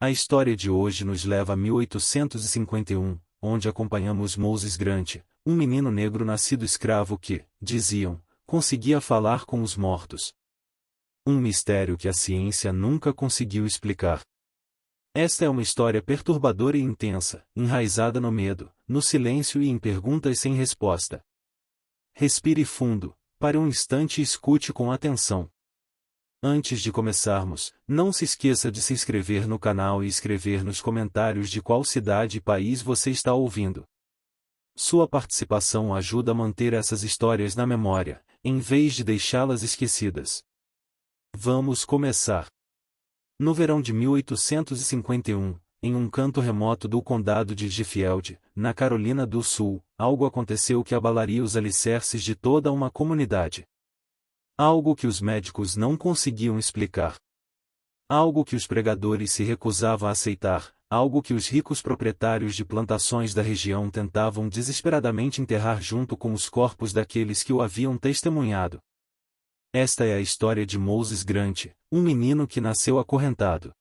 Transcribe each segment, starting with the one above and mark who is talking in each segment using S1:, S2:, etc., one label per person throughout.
S1: A história de hoje nos leva a 1851, onde acompanhamos Moses Grant, um menino negro nascido escravo que, diziam, conseguia falar com os mortos. Um mistério que a ciência nunca conseguiu explicar. Esta é uma história perturbadora e intensa, enraizada no medo, no silêncio e em perguntas sem resposta. Respire fundo, pare um instante e escute com atenção. Antes de começarmos, não se esqueça de se inscrever no canal e escrever nos comentários de qual cidade e país você está ouvindo. Sua participação ajuda a manter essas histórias na memória, em vez de deixá-las esquecidas. Vamos começar. No verão de 1851, em um canto remoto do condado de Sheffield, na Carolina do Sul, algo aconteceu que abalaria os alicerces de toda uma comunidade. Algo que os médicos não conseguiam explicar. Algo que os pregadores se recusavam a aceitar, algo que os ricos proprietários de plantações da região tentavam desesperadamente enterrar junto com os corpos daqueles que o haviam testemunhado. Esta é a história de Moses Grant, um menino que nasceu acorrentado.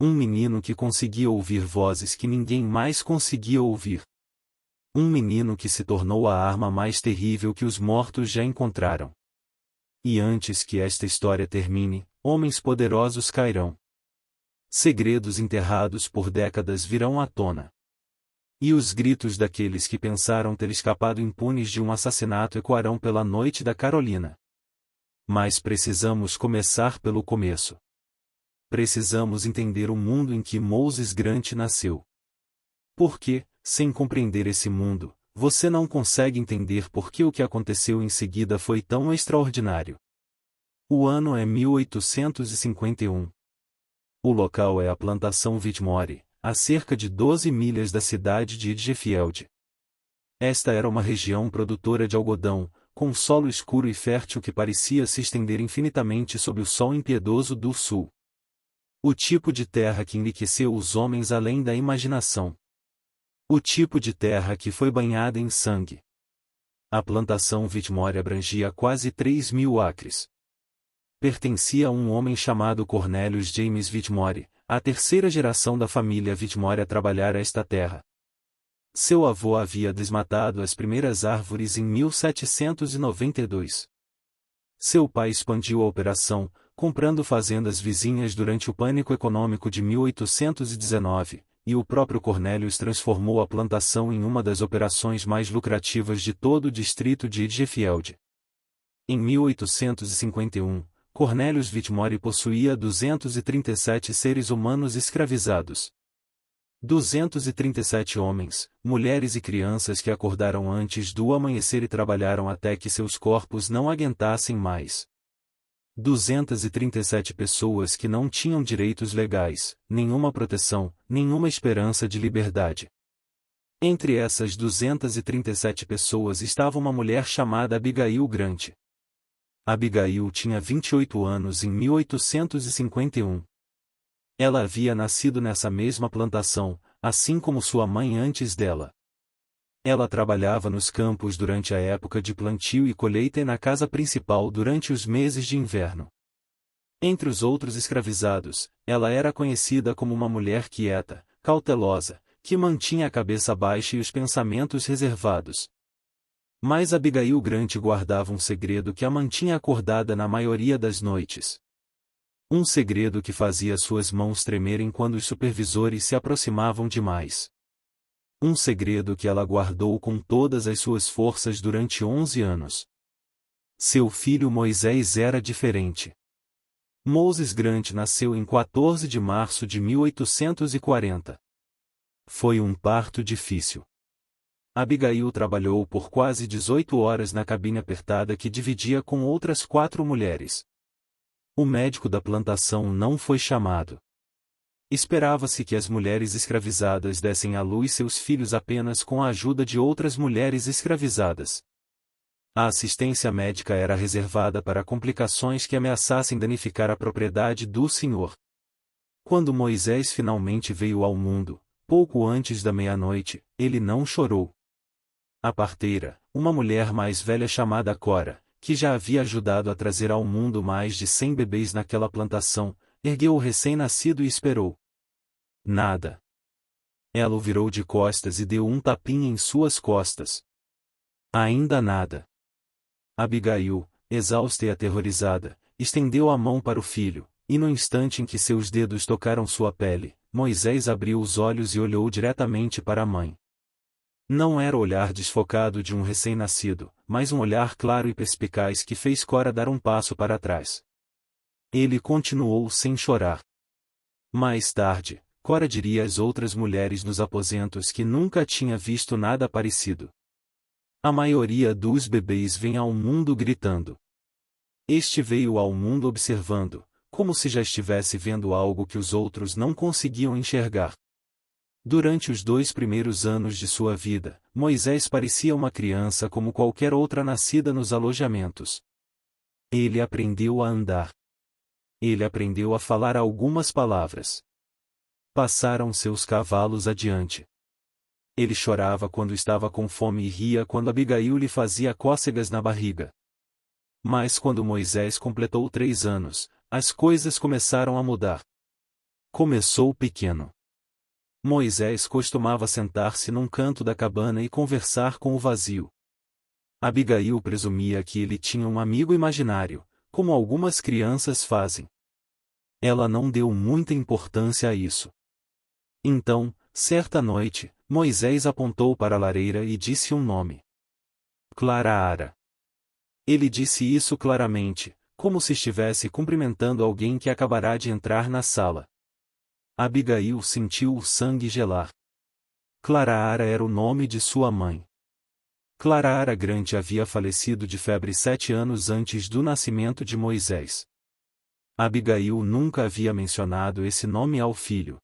S1: Um menino que conseguia ouvir vozes que ninguém mais conseguia ouvir. Um menino que se tornou a arma mais terrível que os mortos já encontraram. E antes que esta história termine, homens poderosos cairão. Segredos enterrados por décadas virão à tona. E os gritos daqueles que pensaram ter escapado impunes de um assassinato ecoarão pela noite da Carolina. Mas precisamos começar pelo começo. Precisamos entender o mundo em que Moses Grant nasceu. Porque, sem compreender esse mundo, você não consegue entender por que o que aconteceu em seguida foi tão extraordinário. O ano é 1851. O local é a plantação Whitmore, a cerca de 12 milhas da cidade de Sheffield. Esta era uma região produtora de algodão, com solo escuro e fértil que parecia se estender infinitamente sob o sol impiedoso do sul. O tipo de terra que enriqueceu os homens além da imaginação. O tipo de terra que foi banhada em sangue. A plantação Whitmore abrangia quase 3.000 acres. Pertencia a um homem chamado Cornelius James Whitmore, a terceira geração da família Whitmore a trabalhar esta terra. Seu avô havia desmatado as primeiras árvores em 1792. Seu pai expandiu a operação, comprando fazendas vizinhas durante o pânico econômico de 1819, e o próprio Cornelius transformou a plantação em uma das operações mais lucrativas de todo o distrito de Sheffield. Em 1851, Cornelius Whitmore possuía 237 seres humanos escravizados. 237 homens, mulheres e crianças que acordaram antes do amanhecer e trabalharam até que seus corpos não aguentassem mais. 237 pessoas que não tinham direitos legais, nenhuma proteção, nenhuma esperança de liberdade. Entre essas 237 pessoas estava uma mulher chamada Abigail Grant. Abigail tinha 28 anos em 1851. Ela havia nascido nessa mesma plantação, assim como sua mãe antes dela. Ela trabalhava nos campos durante a época de plantio e colheita e na casa principal durante os meses de inverno. Entre os outros escravizados, ela era conhecida como uma mulher quieta, cautelosa, que mantinha a cabeça baixa e os pensamentos reservados. Mas Abigail Grant guardava um segredo que a mantinha acordada na maioria das noites. Um segredo que fazia suas mãos tremerem quando os supervisores se aproximavam demais. Um segredo que ela guardou com todas as suas forças durante 11 anos. Seu filho Moisés era diferente. Moses Grant nasceu em 14 de março de 1840. Foi um parto difícil. Abigail trabalhou por quase 18 horas na cabine apertada que dividia com outras 4 mulheres. O médico da plantação não foi chamado. Esperava-se que as mulheres escravizadas dessem à luz seus filhos apenas com a ajuda de outras mulheres escravizadas. A assistência médica era reservada para complicações que ameaçassem danificar a propriedade do Senhor. Quando Moisés finalmente veio ao mundo, pouco antes da meia-noite, ele não chorou. A parteira, uma mulher mais velha chamada Cora, que já havia ajudado a trazer ao mundo mais de 100 bebês naquela plantação, ergueu o recém-nascido e esperou. Nada. Ela o virou de costas e deu um tapinha em suas costas. Ainda nada. Abigail, exausta e aterrorizada, estendeu a mão para o filho, e no instante em que seus dedos tocaram sua pele, Moisés abriu os olhos e olhou diretamente para a mãe. Não era o olhar desfocado de um recém-nascido, mas um olhar claro e perspicaz que fez Cora dar um passo para trás. Ele continuou sem chorar. Mais tarde, Cora diria às outras mulheres nos aposentos que nunca tinha visto nada parecido. A maioria dos bebês vem ao mundo gritando. Este veio ao mundo observando, como se já estivesse vendo algo que os outros não conseguiam enxergar. Durante os 2 primeiros anos de sua vida, Moisés parecia uma criança como qualquer outra nascida nos alojamentos. Ele aprendeu a andar. Ele aprendeu a falar algumas palavras. Passaram seus cavalos adiante. Ele chorava quando estava com fome e ria quando Abigail lhe fazia cócegas na barriga. Mas quando Moisés completou 3 anos, as coisas começaram a mudar. Começou pequeno. Moisés costumava sentar-se num canto da cabana e conversar com o vazio. Abigail presumia que ele tinha um amigo imaginário, como algumas crianças fazem. Ela não deu muita importância a isso. Então, certa noite, Moisés apontou para a lareira e disse um nome. Clara. Ele disse isso claramente, como se estivesse cumprimentando alguém que acabará de entrar na sala. Abigail sentiu o sangue gelar. Clara era o nome de sua mãe. Clara Grande havia falecido de febre 7 anos antes do nascimento de Moisés. Abigail nunca havia mencionado esse nome ao filho.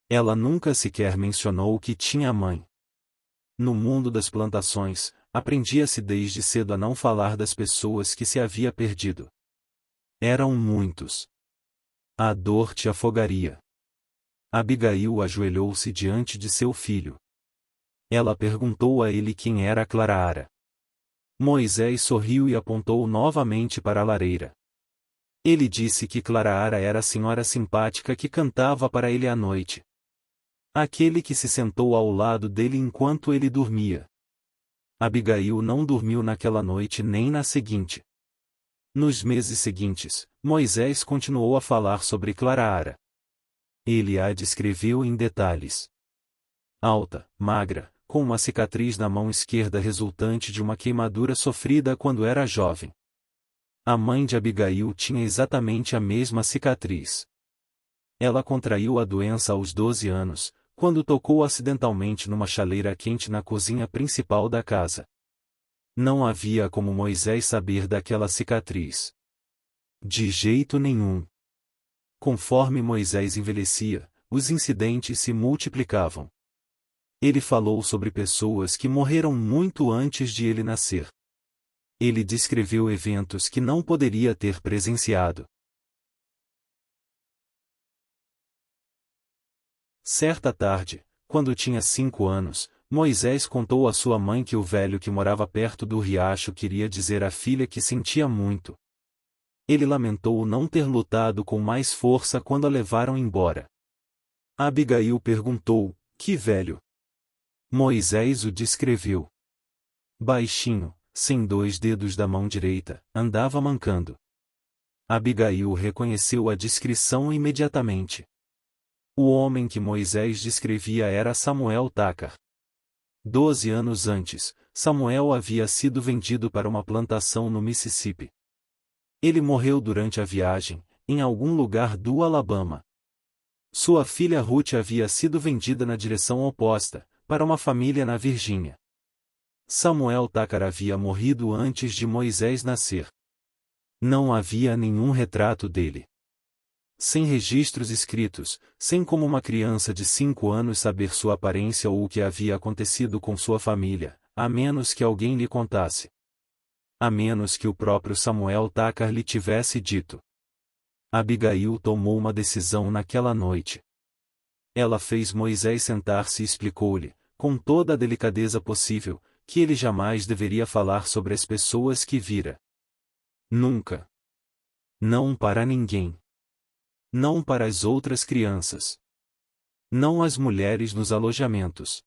S1: Ela nunca sequer mencionou que tinha mãe. No mundo das plantações, aprendia-se desde cedo a não falar das pessoas que se havia perdido. Eram muitos. A dor te afogaria. Abigail ajoelhou-se diante de seu filho. Ela perguntou a ele quem era Clara. Moisés sorriu e apontou novamente para a lareira. Ele disse que Clara era a senhora simpática que cantava para ele à noite. Aquele que se sentou ao lado dele enquanto ele dormia. Abigail não dormiu naquela noite nem na seguinte. Nos meses seguintes, Moisés continuou a falar sobre Clara. Ele a descreveu em detalhes. Alta, magra, com uma cicatriz na mão esquerda resultante de uma queimadura sofrida quando era jovem. A mãe de Abigail tinha exatamente a mesma cicatriz. Ela contraiu a doença aos 12 anos, quando tocou acidentalmente numa chaleira quente na cozinha principal da casa. Não havia como Moisés saber daquela cicatriz. De jeito nenhum. Conforme Moisés envelhecia, os incidentes se multiplicavam. Ele falou sobre pessoas que morreram muito antes de ele nascer. Ele descreveu eventos que não poderia ter presenciado. Certa tarde, quando tinha 5 anos, Moisés contou à sua mãe que o velho que morava perto do riacho queria dizer à filha que sentia muito. Ele lamentou não ter lutado com mais força quando a levaram embora. Abigail perguntou: que velho? Moisés o descreveu. Baixinho, sem 2 dedos da mão direita, andava mancando. Abigail reconheceu a descrição imediatamente. O homem que Moisés descrevia era Samuel Takar. 12 anos antes, Samuel havia sido vendido para uma plantação no Mississippi. Ele morreu durante a viagem, em algum lugar do Alabama. Sua filha Ruth havia sido vendida na direção oposta, para uma família na Virgínia. Samuel Takar havia morrido antes de Moisés nascer. Não havia nenhum retrato dele. Sem registros escritos, sem como uma criança de 5 anos saber sua aparência ou o que havia acontecido com sua família, a menos que alguém lhe contasse. A menos que o próprio Samuel Takar lhe tivesse dito. Abigail tomou uma decisão naquela noite. Ela fez Moisés sentar-se e explicou-lhe, com toda a delicadeza possível, que ele jamais deveria falar sobre as pessoas que vira. Nunca. Não para ninguém. Não para as outras crianças. Não as mulheres nos alojamentos.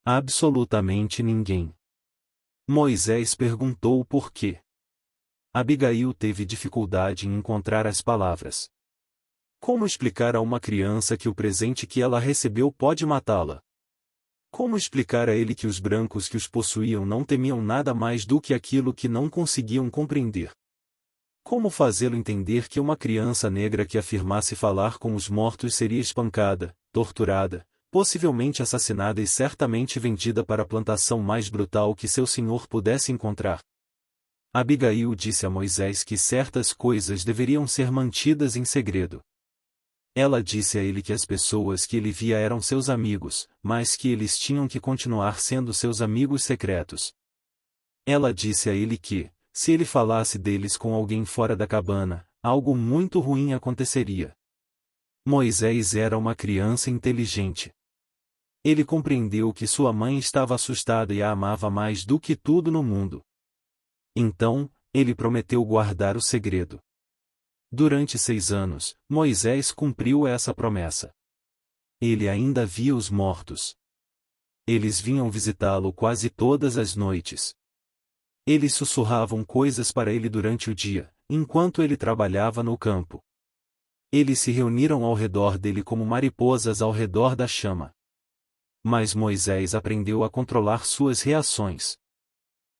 S1: Absolutamente ninguém. Moisés perguntou por quê. Abigail teve dificuldade em encontrar as palavras. Como explicar a uma criança que o presente que ela recebeu pode matá-la? Como explicar a ele que os brancos que os possuíam não temiam nada mais do que aquilo que não conseguiam compreender? Como fazê-lo entender que uma criança negra que afirmasse falar com os mortos seria espancada, torturada, possivelmente assassinada e certamente vendida para a plantação mais brutal que seu senhor pudesse encontrar? Abigail disse a Moisés que certas coisas deveriam ser mantidas em segredo. Ela disse a ele que as pessoas que ele via eram seus amigos, mas que eles tinham que continuar sendo seus amigos secretos. Ela disse a ele que, se ele falasse deles com alguém fora da cabana, algo muito ruim aconteceria. Moisés era uma criança inteligente. Ele compreendeu que sua mãe estava assustada e a amava mais do que tudo no mundo. Então, ele prometeu guardar o segredo. Durante 6 anos, Moisés cumpriu essa promessa. Ele ainda via os mortos. Eles vinham visitá-lo quase todas as noites. Eles sussurravam coisas para ele durante o dia, enquanto ele trabalhava no campo. Eles se reuniram ao redor dele como mariposas ao redor da chama. Mas Moisés aprendeu a controlar suas reações.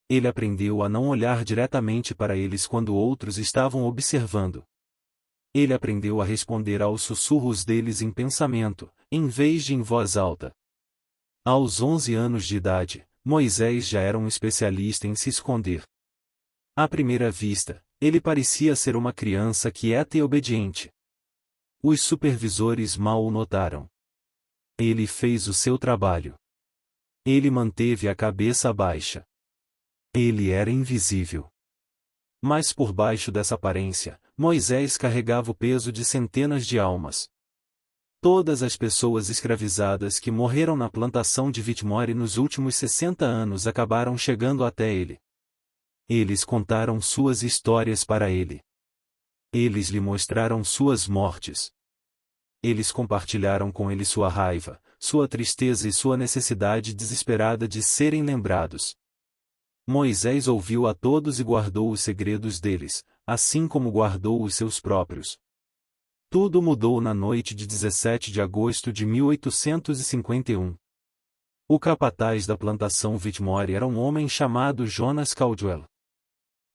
S1: Ele aprendeu a não olhar diretamente para eles quando outros estavam observando. Ele aprendeu a responder aos sussurros deles em pensamento, em vez de em voz alta. Aos 11 anos de idade, Moisés já era um especialista em se esconder. À primeira vista, ele parecia ser uma criança quieta e obediente. Os supervisores mal o notaram. Ele fez o seu trabalho. Ele manteve a cabeça baixa. Ele era invisível. Mas por baixo dessa aparência, Moisés carregava o peso de centenas de almas. Todas as pessoas escravizadas que morreram na plantação de Whitmore nos últimos 60 anos acabaram chegando até ele. Eles contaram suas histórias para ele. Eles lhe mostraram suas mortes. Eles compartilharam com ele sua raiva, sua tristeza e sua necessidade desesperada de serem lembrados. Moisés ouviu a todos e guardou os segredos deles, assim como guardou os seus próprios. Tudo mudou na noite de 17 de agosto de 1851. O capataz da plantação Whitmore era um homem chamado Jonas Caldwell.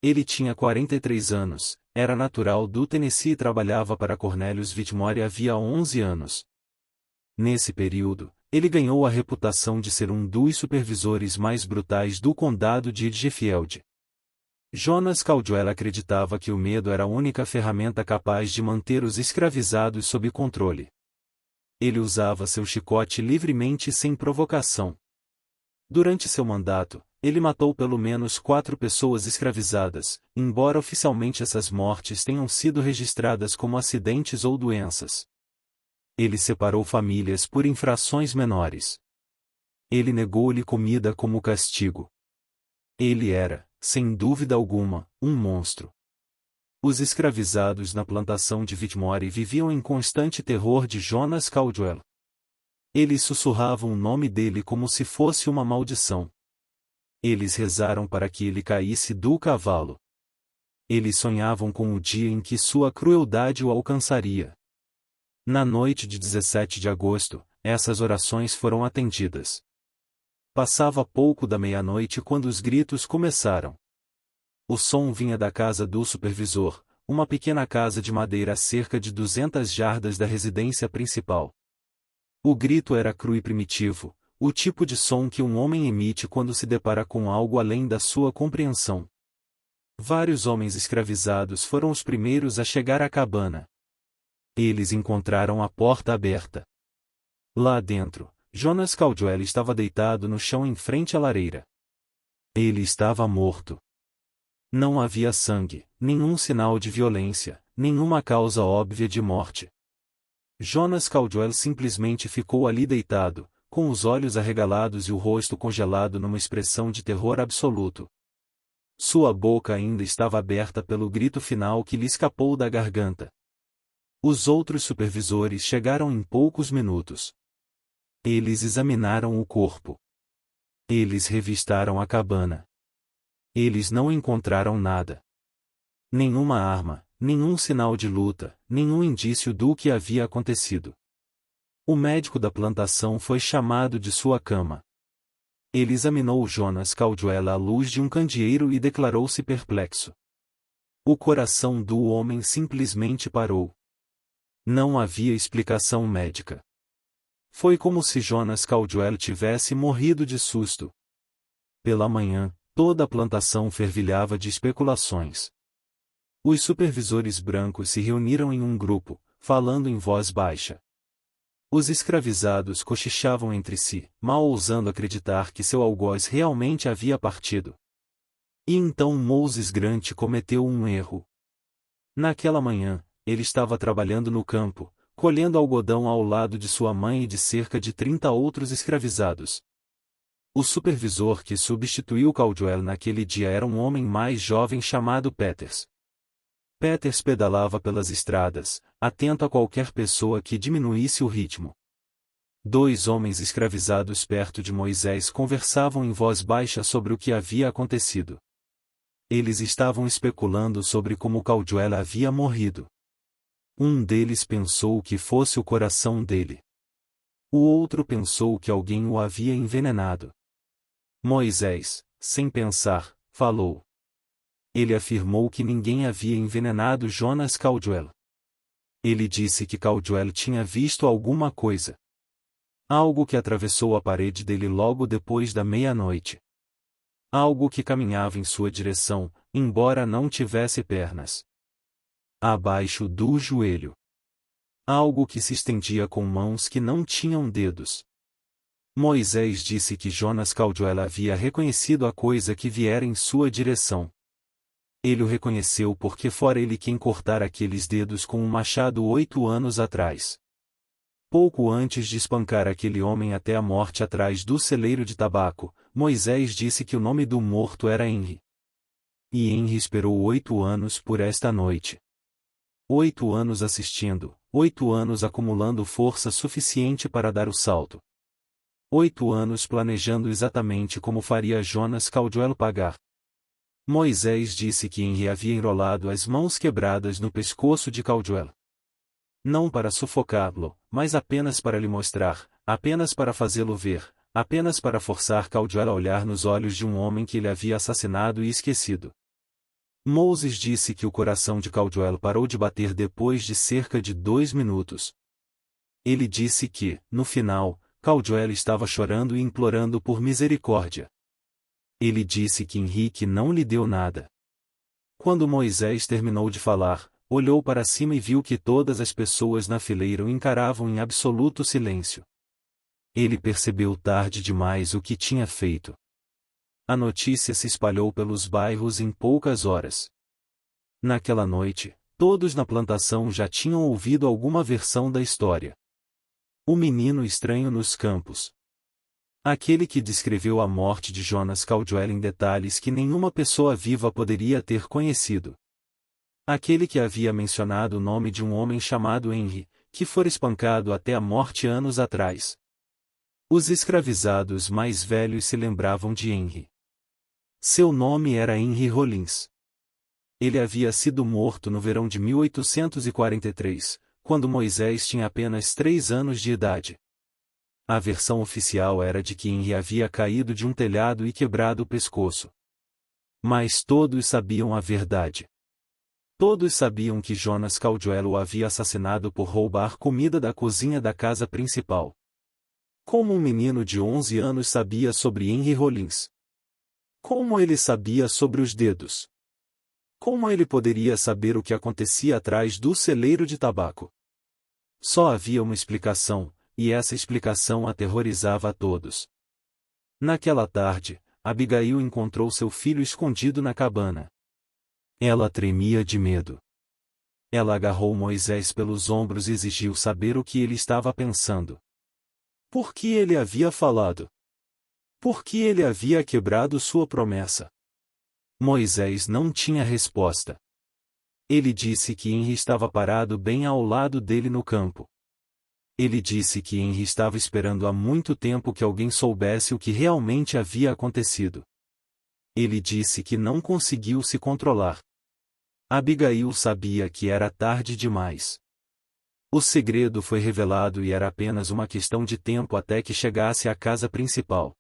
S1: Ele tinha 43 anos, era natural do Tennessee e trabalhava para Cornelius Whitmore havia 11 anos. Nesse período, ele ganhou a reputação de ser um dos supervisores mais brutais do condado de Edgefield. Jonas Caldwell acreditava que o medo era a única ferramenta capaz de manter os escravizados sob controle. Ele usava seu chicote livremente e sem provocação. Durante seu mandato, ele matou pelo menos 4 pessoas escravizadas, embora oficialmente essas mortes tenham sido registradas como acidentes ou doenças. Ele separou famílias por infrações menores. Ele negou-lhe comida como castigo. Ele era, sem dúvida alguma, um monstro. Os escravizados na plantação de Whitmore viviam em constante terror de Jonas Caldwell. Eles sussurravam o nome dele como se fosse uma maldição. Eles rezaram para que ele caísse do cavalo. Eles sonhavam com o dia em que sua crueldade o alcançaria. Na noite de 17 de agosto, essas orações foram atendidas. Passava pouco da meia-noite quando os gritos começaram. O som vinha da casa do supervisor, uma pequena casa de madeira a cerca de 200 jardas da residência principal. O grito era cru e primitivo, o tipo de som que um homem emite quando se depara com algo além da sua compreensão. Vários homens escravizados foram os primeiros a chegar à cabana. Eles encontraram a porta aberta. Lá dentro, Jonas Caldwell estava deitado no chão em frente à lareira. Ele estava morto. Não havia sangue, nenhum sinal de violência, nenhuma causa óbvia de morte. Jonas Caldwell simplesmente ficou ali deitado, com os olhos arregalados e o rosto congelado numa expressão de terror absoluto. Sua boca ainda estava aberta pelo grito final que lhe escapou da garganta. Os outros supervisores chegaram em poucos minutos. Eles examinaram o corpo. Eles revistaram a cabana. Eles não encontraram nada. Nenhuma arma, nenhum sinal de luta, nenhum indício do que havia acontecido. O médico da plantação foi chamado de sua cama. Ele examinou Jonas Caldwell à luz de um candeeiro e declarou-se perplexo. O coração do homem simplesmente parou. Não havia explicação médica. Foi como se Jonas Caldwell tivesse morrido de susto. Pela manhã, toda a plantação fervilhava de especulações. Os supervisores brancos se reuniram em um grupo, falando em voz baixa. Os escravizados cochichavam entre si, mal ousando acreditar que seu algoz realmente havia partido. E então Moses Grant cometeu um erro. Naquela manhã, ele estava trabalhando no campo, colhendo algodão ao lado de sua mãe e de cerca de 30 outros escravizados. O supervisor que substituiu Caldwell naquele dia era um homem mais jovem chamado Peters. Peters pedalava pelas estradas, atento a qualquer pessoa que diminuísse o ritmo. Dois homens escravizados perto de Moisés conversavam em voz baixa sobre o que havia acontecido. Eles estavam especulando sobre como Caldwell havia morrido. Um deles pensou que fosse o coração dele. O outro pensou que alguém o havia envenenado. Moisés, sem pensar, falou. Ele afirmou que ninguém havia envenenado Jonas Caldwell. Ele disse que Caldwell tinha visto alguma coisa. Algo que atravessou a parede dele logo depois da meia-noite. Algo que caminhava em sua direção, embora não tivesse pernas. Abaixo do joelho. Algo que se estendia com mãos que não tinham dedos. Moisés disse que Jonas Caldwell havia reconhecido a coisa que viera em sua direção. Ele o reconheceu porque fora ele quem cortara aqueles dedos com um machado 8 anos atrás. Pouco antes de espancar aquele homem até a morte atrás do celeiro de tabaco, Moisés disse que o nome do morto era Henry. E Henry esperou 8 anos por esta noite. 8 anos assistindo, 8 anos acumulando força suficiente para dar o salto. 8 anos planejando exatamente como faria Jonas Caldwell pagar. Moisés disse que Henry havia enrolado as mãos quebradas no pescoço de Caldwell. Não para sufocá-lo, mas apenas para lhe mostrar, apenas para fazê-lo ver, apenas para forçar Caldwell a olhar nos olhos de um homem que ele havia assassinado e esquecido. Moses disse que o coração de Caldwell parou de bater depois de cerca de 2 minutos. Ele disse que, no final, Caldwell estava chorando e implorando por misericórdia. Ele disse que Henrique não lhe deu nada. Quando Moisés terminou de falar, olhou para cima e viu que todas as pessoas na fileira o encaravam em absoluto silêncio. Ele percebeu tarde demais o que tinha feito. A notícia se espalhou pelos bairros em poucas horas. Naquela noite, todos na plantação já tinham ouvido alguma versão da história. O menino estranho nos campos. Aquele que descreveu a morte de Jonas Caldwell em detalhes que nenhuma pessoa viva poderia ter conhecido. Aquele que havia mencionado o nome de um homem chamado Henry, que fora espancado até a morte anos atrás. Os escravizados mais velhos se lembravam de Henry. Seu nome era Henry Rollins. Ele havia sido morto no verão de 1843, quando Moisés tinha apenas 3 anos de idade. A versão oficial era de que Henry havia caído de um telhado e quebrado o pescoço. Mas todos sabiam a verdade. Todos sabiam que Jonas Caldwell o havia assassinado por roubar comida da cozinha da casa principal. Como um menino de 11 anos sabia sobre Henry Rollins? Como ele sabia sobre os dedos? Como ele poderia saber o que acontecia atrás do celeiro de tabaco? Só havia uma explicação, e essa explicação aterrorizava a todos. Naquela tarde, Abigail encontrou seu filho escondido na cabana. Ela tremia de medo. Ela agarrou Moisés pelos ombros e exigiu saber o que ele estava pensando. Por que ele havia falado? Por que ele havia quebrado sua promessa? Moisés não tinha resposta. Ele disse que Henry estava parado bem ao lado dele no campo. Ele disse que Henry estava esperando há muito tempo que alguém soubesse o que realmente havia acontecido. Ele disse que não conseguiu se controlar. Abigail sabia que era tarde demais. O segredo foi revelado e era apenas uma questão de tempo até que chegasse à casa principal.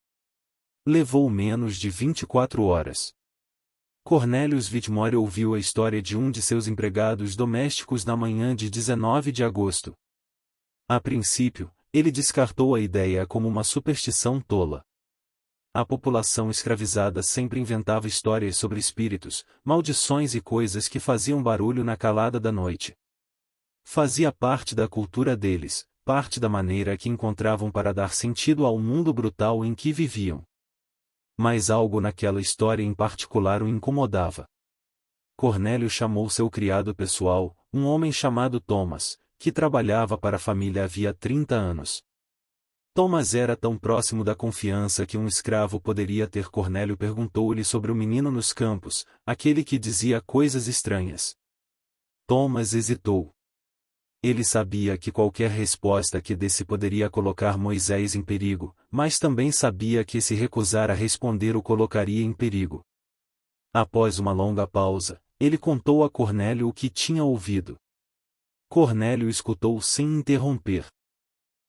S1: Levou menos de 24 horas. Cornelius Whitmore ouviu a história de um de seus empregados domésticos na manhã de 19 de agosto. A princípio, ele descartou a ideia como uma superstição tola. A população escravizada sempre inventava histórias sobre espíritos, maldições e coisas que faziam barulho na calada da noite. Fazia parte da cultura deles, parte da maneira que encontravam para dar sentido ao mundo brutal em que viviam. Mas algo naquela história em particular o incomodava. Cornélio chamou seu criado pessoal, um homem chamado Thomas, que trabalhava para a família havia 30 anos. Thomas era tão próximo da confiança que um escravo poderia ter. Cornélio perguntou-lhe sobre o menino nos campos, aquele que dizia coisas estranhas. Thomas hesitou. Ele sabia que qualquer resposta que desse poderia colocar Moisés em perigo, mas também sabia que se recusar a responder o colocaria em perigo. Após uma longa pausa, ele contou a Cornélio o que tinha ouvido. Cornélio escutou sem interromper.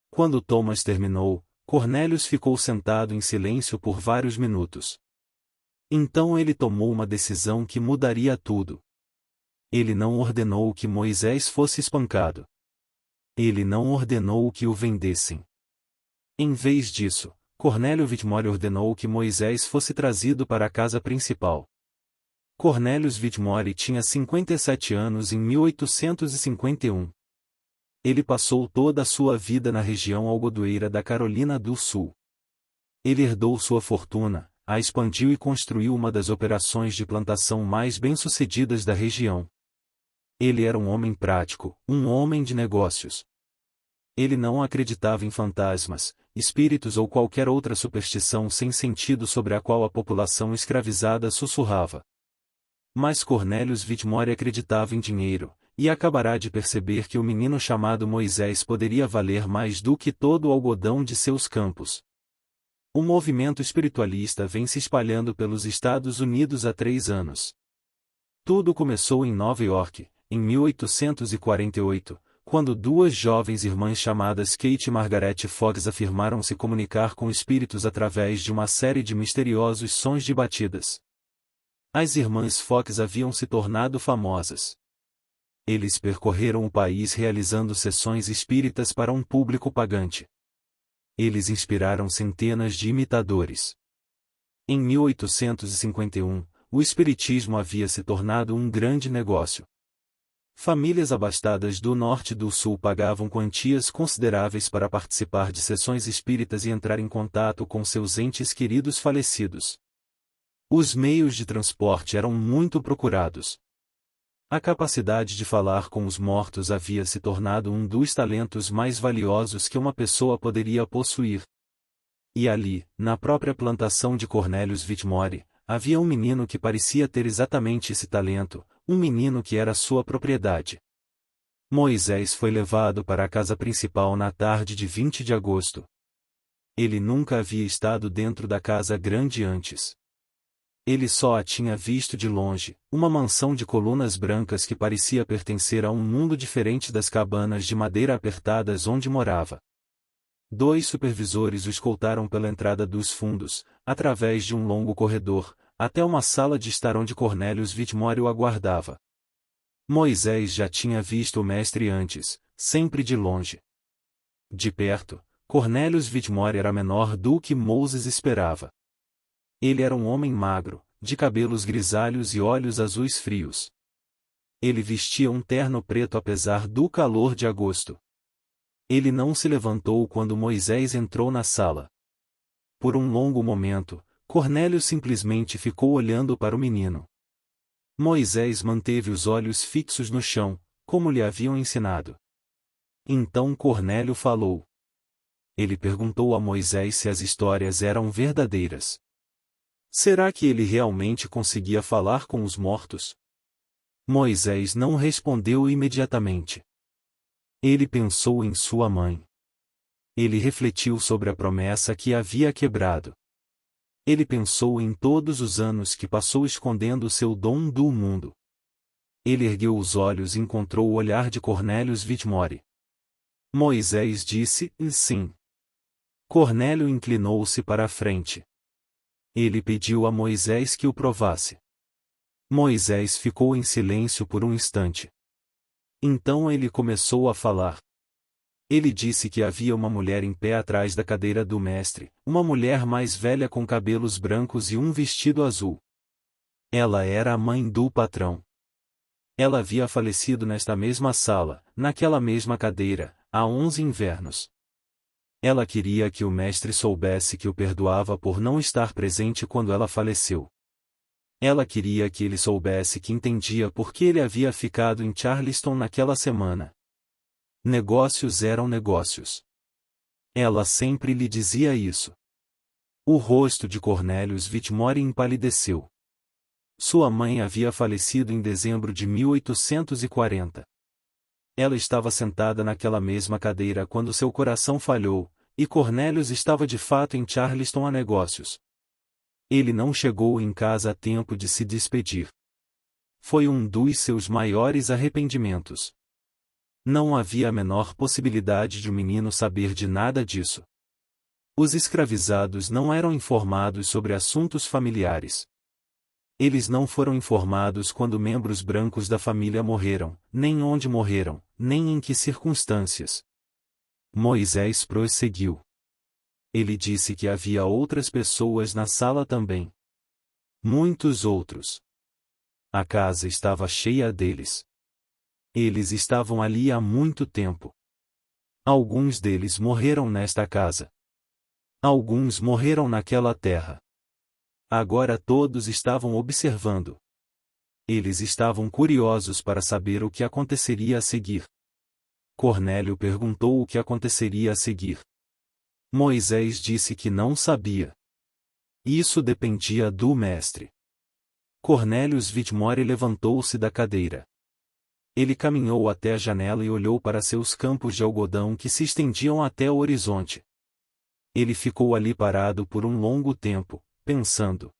S1: Quando Thomas terminou, Cornélius ficou sentado em silêncio por vários minutos. Então ele tomou uma decisão que mudaria tudo. Ele não ordenou que Moisés fosse espancado. Ele não ordenou que o vendessem. Em vez disso, Cornélio Whitmore ordenou que Moisés fosse trazido para a casa principal. Cornelius Whitmore tinha 57 anos em 1851. Ele passou toda a sua vida na região algodoeira da Carolina do Sul. Ele herdou sua fortuna, a expandiu e construiu uma das operações de plantação mais bem-sucedidas da região. Ele era um homem prático, um homem de negócios. Ele não acreditava em fantasmas, espíritos ou qualquer outra superstição sem sentido sobre a qual a população escravizada sussurrava. Mas Cornelius Whitmore acreditava em dinheiro, e acabará de perceber que o menino chamado Moisés poderia valer mais do que todo o algodão de seus campos. O movimento espiritualista vem se espalhando pelos Estados Unidos há 3 anos. Tudo começou em Nova York, em 1848, quando 2 jovens irmãs chamadas Kate e Margaret Fox afirmaram se comunicar com espíritos através de uma série de misteriosos sons de batidas. As irmãs Fox haviam se tornado famosas. Eles percorreram o país realizando sessões espíritas para um público pagante. Eles inspiraram centenas de imitadores. Em 1851, o espiritismo havia se tornado um grande negócio. Famílias abastadas do norte e do sul pagavam quantias consideráveis para participar de sessões espíritas e entrar em contato com seus entes queridos falecidos. Os meios de transporte eram muito procurados. A capacidade de falar com os mortos havia se tornado um dos talentos mais valiosos que uma pessoa poderia possuir. E ali, na própria plantação de Cornelius Whitmore, havia um menino que parecia ter exatamente esse talento, um menino que era sua propriedade. Moisés foi levado para a casa principal na tarde de 20 de agosto. Ele nunca havia estado dentro da casa grande antes. Ele só a tinha visto de longe, uma mansão de colunas brancas que parecia pertencer a um mundo diferente das cabanas de madeira apertadas onde morava. 2 supervisores o escoltaram pela entrada dos fundos, através de um longo corredor, até uma sala de estar onde Cornelius Whitmore o aguardava. Moisés já tinha visto o mestre antes, sempre de longe. De perto, Cornelius Whitmore era menor do que Moses esperava. Ele era um homem magro, de cabelos grisalhos e olhos azuis frios. Ele vestia um terno preto apesar do calor de agosto. Ele não se levantou quando Moisés entrou na sala. Por um longo momento, Cornélio simplesmente ficou olhando para o menino. Moisés manteve os olhos fixos no chão, como lhe haviam ensinado. Então Cornélio falou. Ele perguntou a Moisés se as histórias eram verdadeiras. Será que ele realmente conseguia falar com os mortos? Moisés não respondeu imediatamente. Ele pensou em sua mãe. Ele refletiu sobre a promessa que havia quebrado. Ele pensou em todos os anos que passou escondendo seu dom do mundo. Ele ergueu os olhos e encontrou o olhar de Cornelius Whitmore. Moisés disse, sim. Cornélio inclinou-se para a frente. Ele pediu a Moisés que o provasse. Moisés ficou em silêncio por um instante. Então ele começou a falar. Ele disse que havia uma mulher em pé atrás da cadeira do mestre, uma mulher mais velha com cabelos brancos e um vestido azul. Ela era a mãe do patrão. Ela havia falecido nesta mesma sala, naquela mesma cadeira, há 11 invernos. Ela queria que o mestre soubesse que o perdoava por não estar presente quando ela faleceu. Ela queria que ele soubesse que entendia por que ele havia ficado em Charleston naquela semana. Negócios eram negócios. Ela sempre lhe dizia isso. O rosto de Cornelius Whitmore empalideceu. Sua mãe havia falecido em dezembro de 1840. Ela estava sentada naquela mesma cadeira quando seu coração falhou, e Cornelius estava de fato em Charleston a negócios. Ele não chegou em casa a tempo de se despedir. Foi um dos seus maiores arrependimentos. Não havia a menor possibilidade de o menino saber de nada disso. Os escravizados não eram informados sobre assuntos familiares. Eles não foram informados quando membros brancos da família morreram, nem onde morreram, nem em que circunstâncias. Moisés prosseguiu. Ele disse que havia outras pessoas na sala também. Muitos outros. A casa estava cheia deles. Eles estavam ali há muito tempo. Alguns deles morreram nesta casa. Alguns morreram naquela terra. Agora todos estavam observando. Eles estavam curiosos para saber o que aconteceria a seguir. Cornélio perguntou o que aconteceria a seguir. Moisés disse que não sabia. Isso dependia do mestre. Cornelius Whitmore levantou-se da cadeira. Ele caminhou até a janela e olhou para seus campos de algodão que se estendiam até o horizonte. Ele ficou ali parado por um longo tempo, pensando.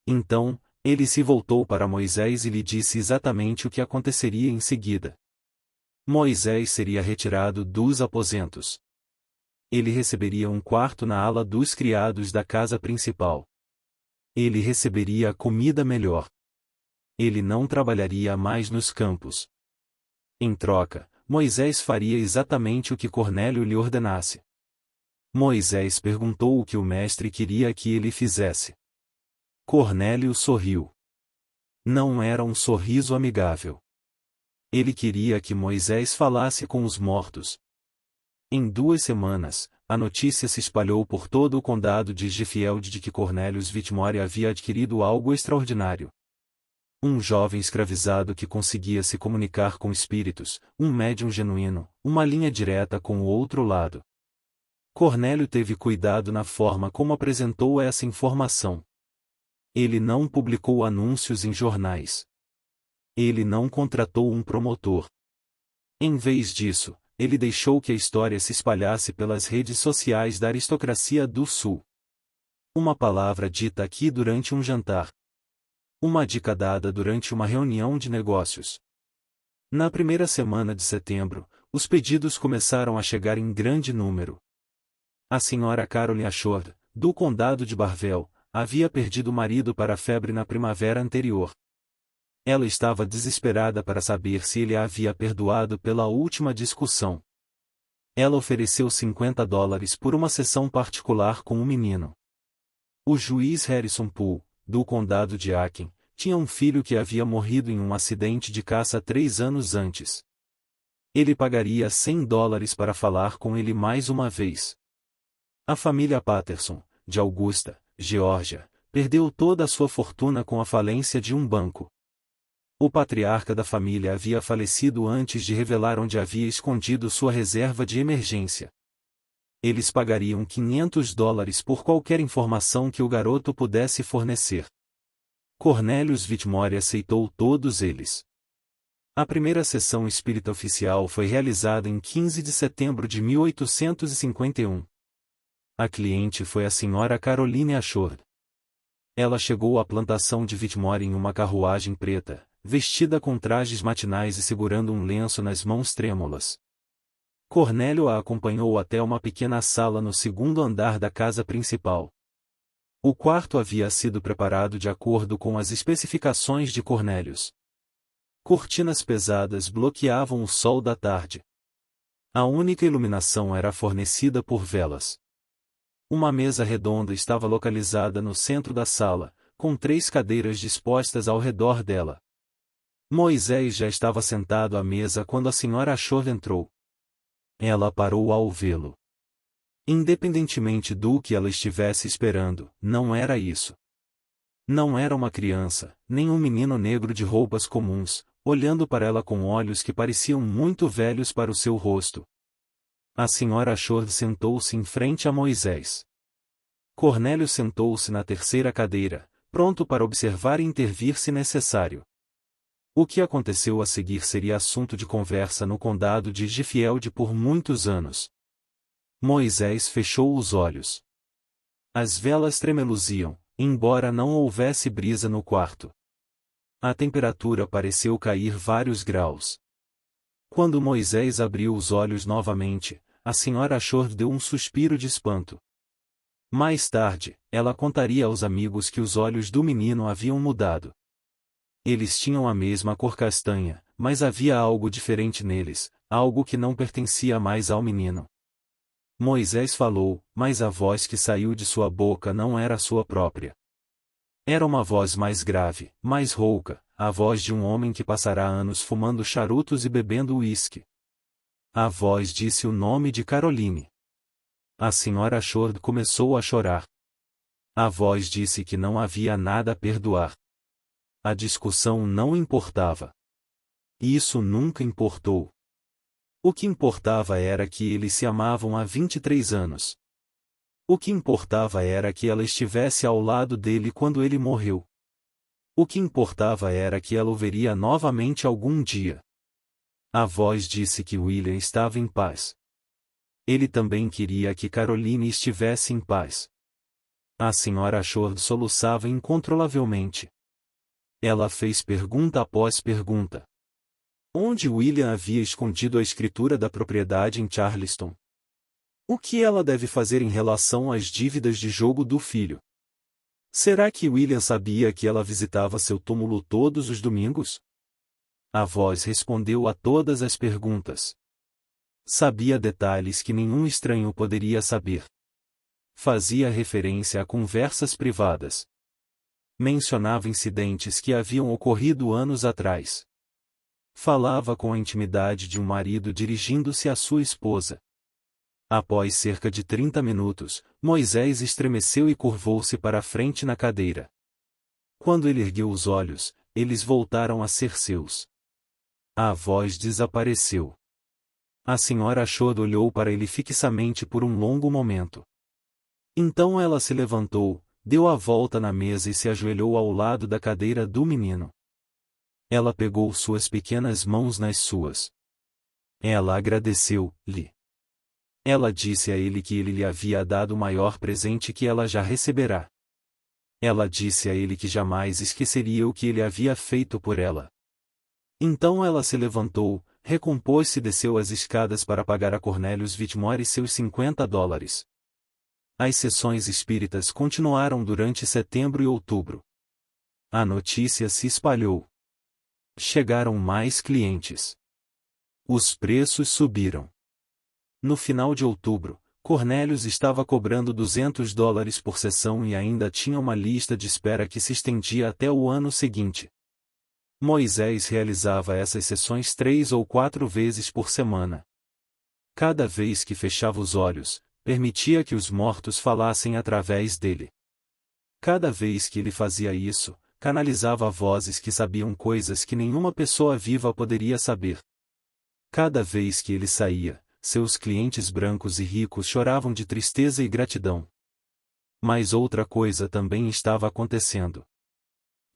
S1: Então, ele se voltou para Moisés e lhe disse exatamente o que aconteceria em seguida. Moisés seria retirado dos aposentos. Ele receberia um quarto na ala dos criados da casa principal. Ele receberia a comida melhor. Ele não trabalharia mais nos campos. Em troca, Moisés faria exatamente o que Cornélio lhe ordenasse. Moisés perguntou o que o mestre queria que ele fizesse. Cornélio sorriu. Não era um sorriso amigável. Ele queria que Moisés falasse com os mortos. Em 2 semanas, a notícia se espalhou por todo o condado de Sheffield de que Cornelius Whitmore havia adquirido algo extraordinário. Um jovem escravizado que conseguia se comunicar com espíritos, um médium genuíno, uma linha direta com o outro lado. Cornélio teve cuidado na forma como apresentou essa informação. Ele não publicou anúncios em jornais. Ele não contratou um promotor. Em vez disso, ele deixou que a história se espalhasse pelas redes sociais da aristocracia do Sul. Uma palavra dita aqui durante um jantar. Uma dica dada durante uma reunião de negócios. Na primeira semana de setembro, os pedidos começaram a chegar em grande número. A senhora Caroline Ashford, do condado de Barvell, havia perdido o marido para a febre na primavera anterior. Ela estava desesperada para saber se ele a havia perdoado pela última discussão. Ela ofereceu $50 por uma sessão particular com o menino. O juiz Harrison Poole, do condado de Akin, tinha um filho que havia morrido em um acidente de caça 3 anos antes. Ele pagaria $100 para falar com ele mais uma vez. A família Patterson, de Augusta, Geórgia, perdeu toda a sua fortuna com a falência de um banco. O patriarca da família havia falecido antes de revelar onde havia escondido sua reserva de emergência. Eles pagariam $500 por qualquer informação que o garoto pudesse fornecer. Cornelius Whitmore aceitou todos eles. A primeira sessão espírita oficial foi realizada em 15 de setembro de 1851. A cliente foi a senhora Caroline Ashford. Ela chegou à plantação de Whitmore em uma carruagem preta, vestida com trajes matinais e segurando um lenço nas mãos trêmulas. Cornélio a acompanhou até uma pequena sala no segundo andar da casa principal. O quarto havia sido preparado de acordo com as especificações de Cornélios. Cortinas pesadas bloqueavam o sol da tarde. A única iluminação era fornecida por velas. Uma mesa redonda estava localizada no centro da sala, com 3 cadeiras dispostas ao redor dela. Moisés já estava sentado à mesa quando a senhora Ashford entrou. Ela parou ao vê-lo. Independentemente do que ela estivesse esperando, não era isso. Não era uma criança, nem um menino negro de roupas comuns, olhando para ela com olhos que pareciam muito velhos para o seu rosto. A senhora Ashford sentou-se em frente a Moisés. Cornélio sentou-se na terceira cadeira, pronto para observar e intervir se necessário. O que aconteceu a seguir seria assunto de conversa no condado de Giffield por muitos anos. Moisés fechou os olhos. As velas tremeluziam, embora não houvesse brisa no quarto. A temperatura pareceu cair vários graus. Quando Moisés abriu os olhos novamente, a senhora Ashford deu um suspiro de espanto. Mais tarde, ela contaria aos amigos que os olhos do menino haviam mudado. Eles tinham a mesma cor castanha, mas havia algo diferente neles, algo que não pertencia mais ao menino. Moisés falou, mas a voz que saiu de sua boca não era sua própria. Era uma voz mais grave, mais rouca, a voz de um homem que passará anos fumando charutos e bebendo uísque. A voz disse o nome de Caroline. A senhora Ashford começou a chorar. A voz disse que não havia nada a perdoar. A discussão não importava. Isso nunca importou. O que importava era que eles se amavam há 23 anos. O que importava era que ela estivesse ao lado dele quando ele morreu. O que importava era que ela o veria novamente algum dia. A voz disse que William estava em paz. Ele também queria que Caroline estivesse em paz. A senhora Ashford soluçava incontrolavelmente. Ela fez pergunta após pergunta. Onde William havia escondido a escritura da propriedade em Charleston? O que ela deve fazer em relação às dívidas de jogo do filho? Será que William sabia que ela visitava seu túmulo todos os domingos? A voz respondeu a todas as perguntas. Sabia detalhes que nenhum estranho poderia saber. Fazia referência a conversas privadas. Mencionava incidentes que haviam ocorrido anos atrás. Falava com a intimidade de um marido dirigindo-se à sua esposa. Após cerca de 30 minutos, Moisés estremeceu e curvou-se para a frente na cadeira. Quando ele ergueu os olhos, eles voltaram a ser seus. A voz desapareceu. A senhora Ashford olhou para ele fixamente por um longo momento. Então ela se levantou, deu a volta na mesa e se ajoelhou ao lado da cadeira do menino. Ela pegou suas pequenas mãos nas suas. Ela agradeceu-lhe. Ela disse a ele que ele lhe havia dado o maior presente que ela já receberá. Ela disse a ele que jamais esqueceria o que ele havia feito por ela. Então ela se levantou, recompôs-se e desceu as escadas para pagar a Cornelius Whitmore seus $50. As sessões espíritas continuaram durante setembro e outubro. A notícia se espalhou. Chegaram mais clientes. Os preços subiram. No final de outubro, Cornélios estava cobrando $200 por sessão e ainda tinha uma lista de espera que se estendia até o ano seguinte. Moisés realizava essas sessões 3 ou 4 vezes por semana. Cada vez que fechava os olhos, permitia que os mortos falassem através dele. Cada vez que ele fazia isso, canalizava vozes que sabiam coisas que nenhuma pessoa viva poderia saber. Cada vez que ele saía, seus clientes brancos e ricos choravam de tristeza e gratidão. Mas outra coisa também estava acontecendo.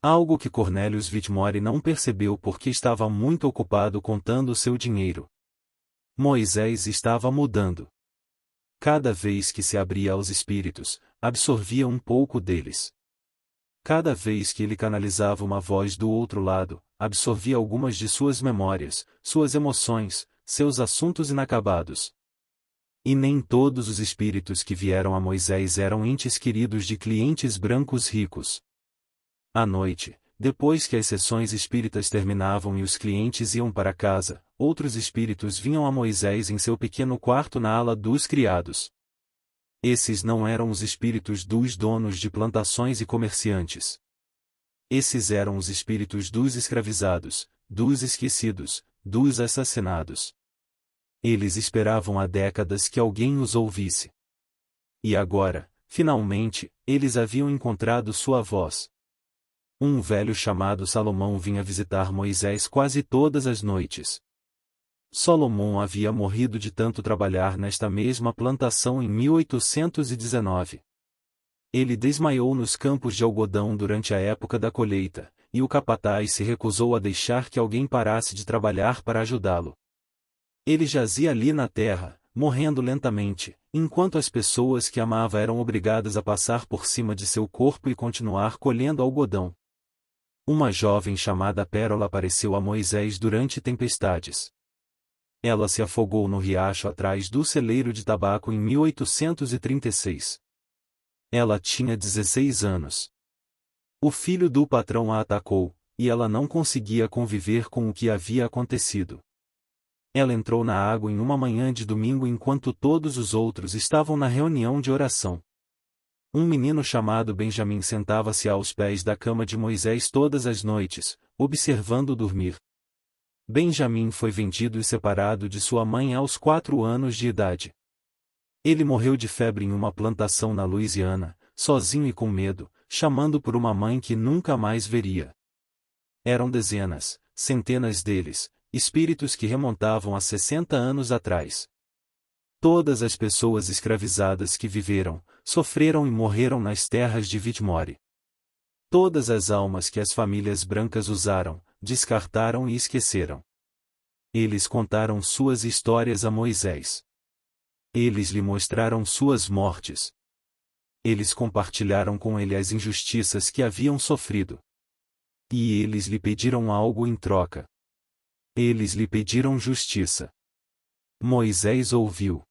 S1: Algo que Cornelius Whitmore não percebeu porque estava muito ocupado contando seu dinheiro. Moisés estava mudando. Cada vez que se abria aos espíritos, absorvia um pouco deles. Cada vez que ele canalizava uma voz do outro lado, absorvia algumas de suas memórias, suas emoções, seus assuntos inacabados. E nem todos os espíritos que vieram a Moisés eram entes queridos de clientes brancos ricos. À noite, depois que as sessões espíritas terminavam e os clientes iam para casa, outros espíritos vinham a Moisés em seu pequeno quarto na ala dos criados. Esses não eram os espíritos dos donos de plantações e comerciantes. Esses eram os espíritos dos escravizados, dos esquecidos, dos assassinados. Eles esperavam há décadas que alguém os ouvisse. E agora, finalmente, eles haviam encontrado sua voz. Um velho chamado Salomão vinha visitar Moisés quase todas as noites. Salomão havia morrido de tanto trabalhar nesta mesma plantação em 1819. Ele desmaiou nos campos de algodão durante a época da colheita, e o capataz se recusou a deixar que alguém parasse de trabalhar para ajudá-lo. Ele jazia ali na terra, morrendo lentamente, enquanto as pessoas que amava eram obrigadas a passar por cima de seu corpo e continuar colhendo algodão. Uma jovem chamada Pérola apareceu a Moisés durante tempestades. Ela se afogou no riacho atrás do celeiro de tabaco em 1836. Ela tinha 16 anos. O filho do patrão a atacou, e ela não conseguia conviver com o que havia acontecido. Ela entrou na água em uma manhã de domingo enquanto todos os outros estavam na reunião de oração. Um menino chamado Benjamim sentava-se aos pés da cama de Moisés todas as noites, observando-o dormir. Benjamim foi vendido e separado de sua mãe aos 4 anos de idade. Ele morreu de febre em uma plantação na Louisiana, sozinho e com medo, chamando por uma mãe que nunca mais veria. Eram dezenas, centenas deles, espíritos que remontavam a 60 anos atrás. Todas as pessoas escravizadas que viveram, sofreram e morreram nas terras de Whitmore. Todas as almas que as famílias brancas usaram, descartaram e esqueceram. Eles contaram suas histórias a Moisés. Eles lhe mostraram suas mortes. Eles compartilharam com ele as injustiças que haviam sofrido. E eles lhe pediram algo em troca. Eles lhe pediram justiça. Moisés ouviu.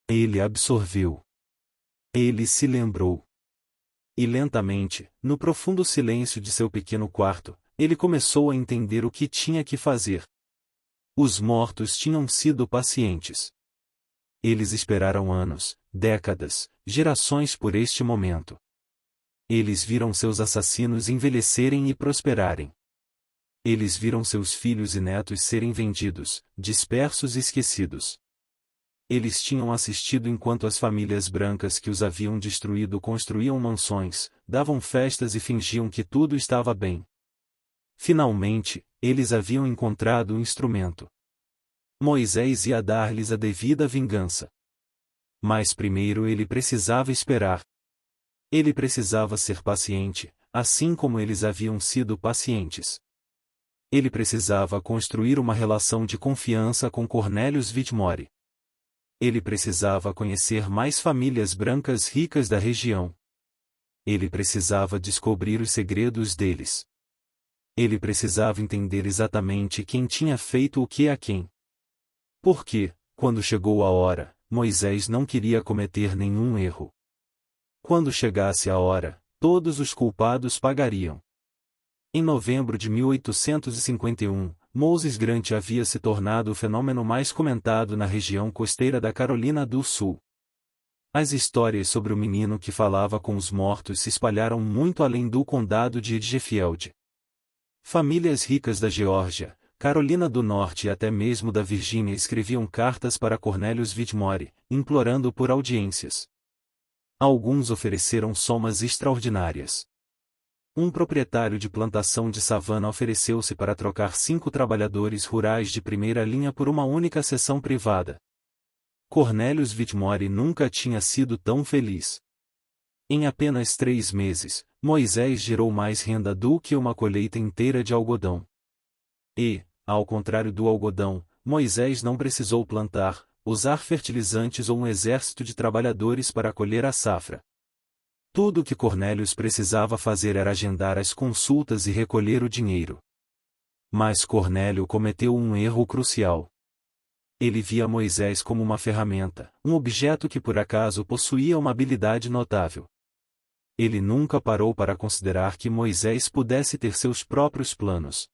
S1: Ele absorveu. Ele se lembrou. E lentamente, no profundo silêncio de seu pequeno quarto, ele começou a entender o que tinha que fazer. Os mortos tinham sido pacientes. Eles esperaram anos, décadas, gerações por este momento. Eles viram seus assassinos envelhecerem e prosperarem. Eles viram seus filhos e netos serem vendidos, dispersos e esquecidos. Eles tinham assistido enquanto as famílias brancas que os haviam destruído construíam mansões, davam festas e fingiam que tudo estava bem. Finalmente, eles haviam encontrado o instrumento. Moisés ia dar-lhes a devida vingança. Mas primeiro ele precisava esperar. Ele precisava ser paciente, assim como eles haviam sido pacientes. Ele precisava construir uma relação de confiança com Cornelius Whitmore. Ele precisava conhecer mais famílias brancas ricas da região. Ele precisava descobrir os segredos deles. Ele precisava entender exatamente quem tinha feito o que a quem. Porque, quando chegou a hora, Moisés não queria cometer nenhum erro. Quando chegasse a hora, todos os culpados pagariam. Em novembro de 1851, Moses Grant havia se tornado o fenômeno mais comentado na região costeira da Carolina do Sul. As histórias sobre o menino que falava com os mortos se espalharam muito além do condado de Edgefield. Famílias ricas da Geórgia, Carolina do Norte e até mesmo da Virgínia escreviam cartas para Cornelius Whitmore, implorando por audiências. Alguns ofereceram somas extraordinárias. Um proprietário de plantação de savana ofereceu-se para trocar 5 trabalhadores rurais de primeira linha por uma única sessão privada. Cornelius Whitmore nunca tinha sido tão feliz. Em apenas 3 meses, Moisés gerou mais renda do que uma colheita inteira de algodão. E, ao contrário do algodão, Moisés não precisou plantar, usar fertilizantes ou um exército de trabalhadores para colher a safra. Tudo o que Cornélios precisava fazer era agendar as consultas e recolher o dinheiro. Mas Cornélio cometeu um erro crucial. Ele via Moisés como uma ferramenta, um objeto que por acaso possuía uma habilidade notável. Ele nunca parou para considerar que Moisés pudesse ter seus próprios planos.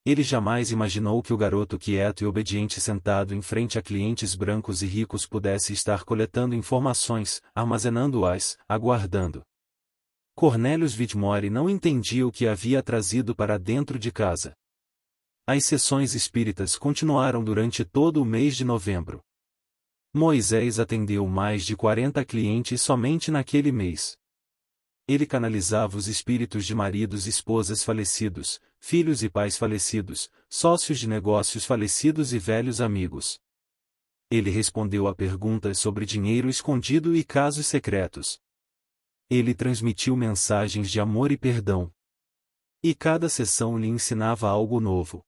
S1: Ele jamais imaginou que o garoto quieto e obediente sentado em frente a clientes brancos e ricos pudesse estar coletando informações, armazenando-as, aguardando. Cornelius Vidmore não entendia o que havia trazido para dentro de casa. As sessões espíritas continuaram durante todo o mês de novembro. Moisés atendeu mais de 40 clientes somente naquele mês. Ele canalizava os espíritos de maridos e esposas falecidos, filhos e pais falecidos, sócios de negócios falecidos e velhos amigos. Ele respondeu a perguntas sobre dinheiro escondido e casos secretos. Ele transmitiu mensagens de amor e perdão. E cada sessão lhe ensinava algo novo.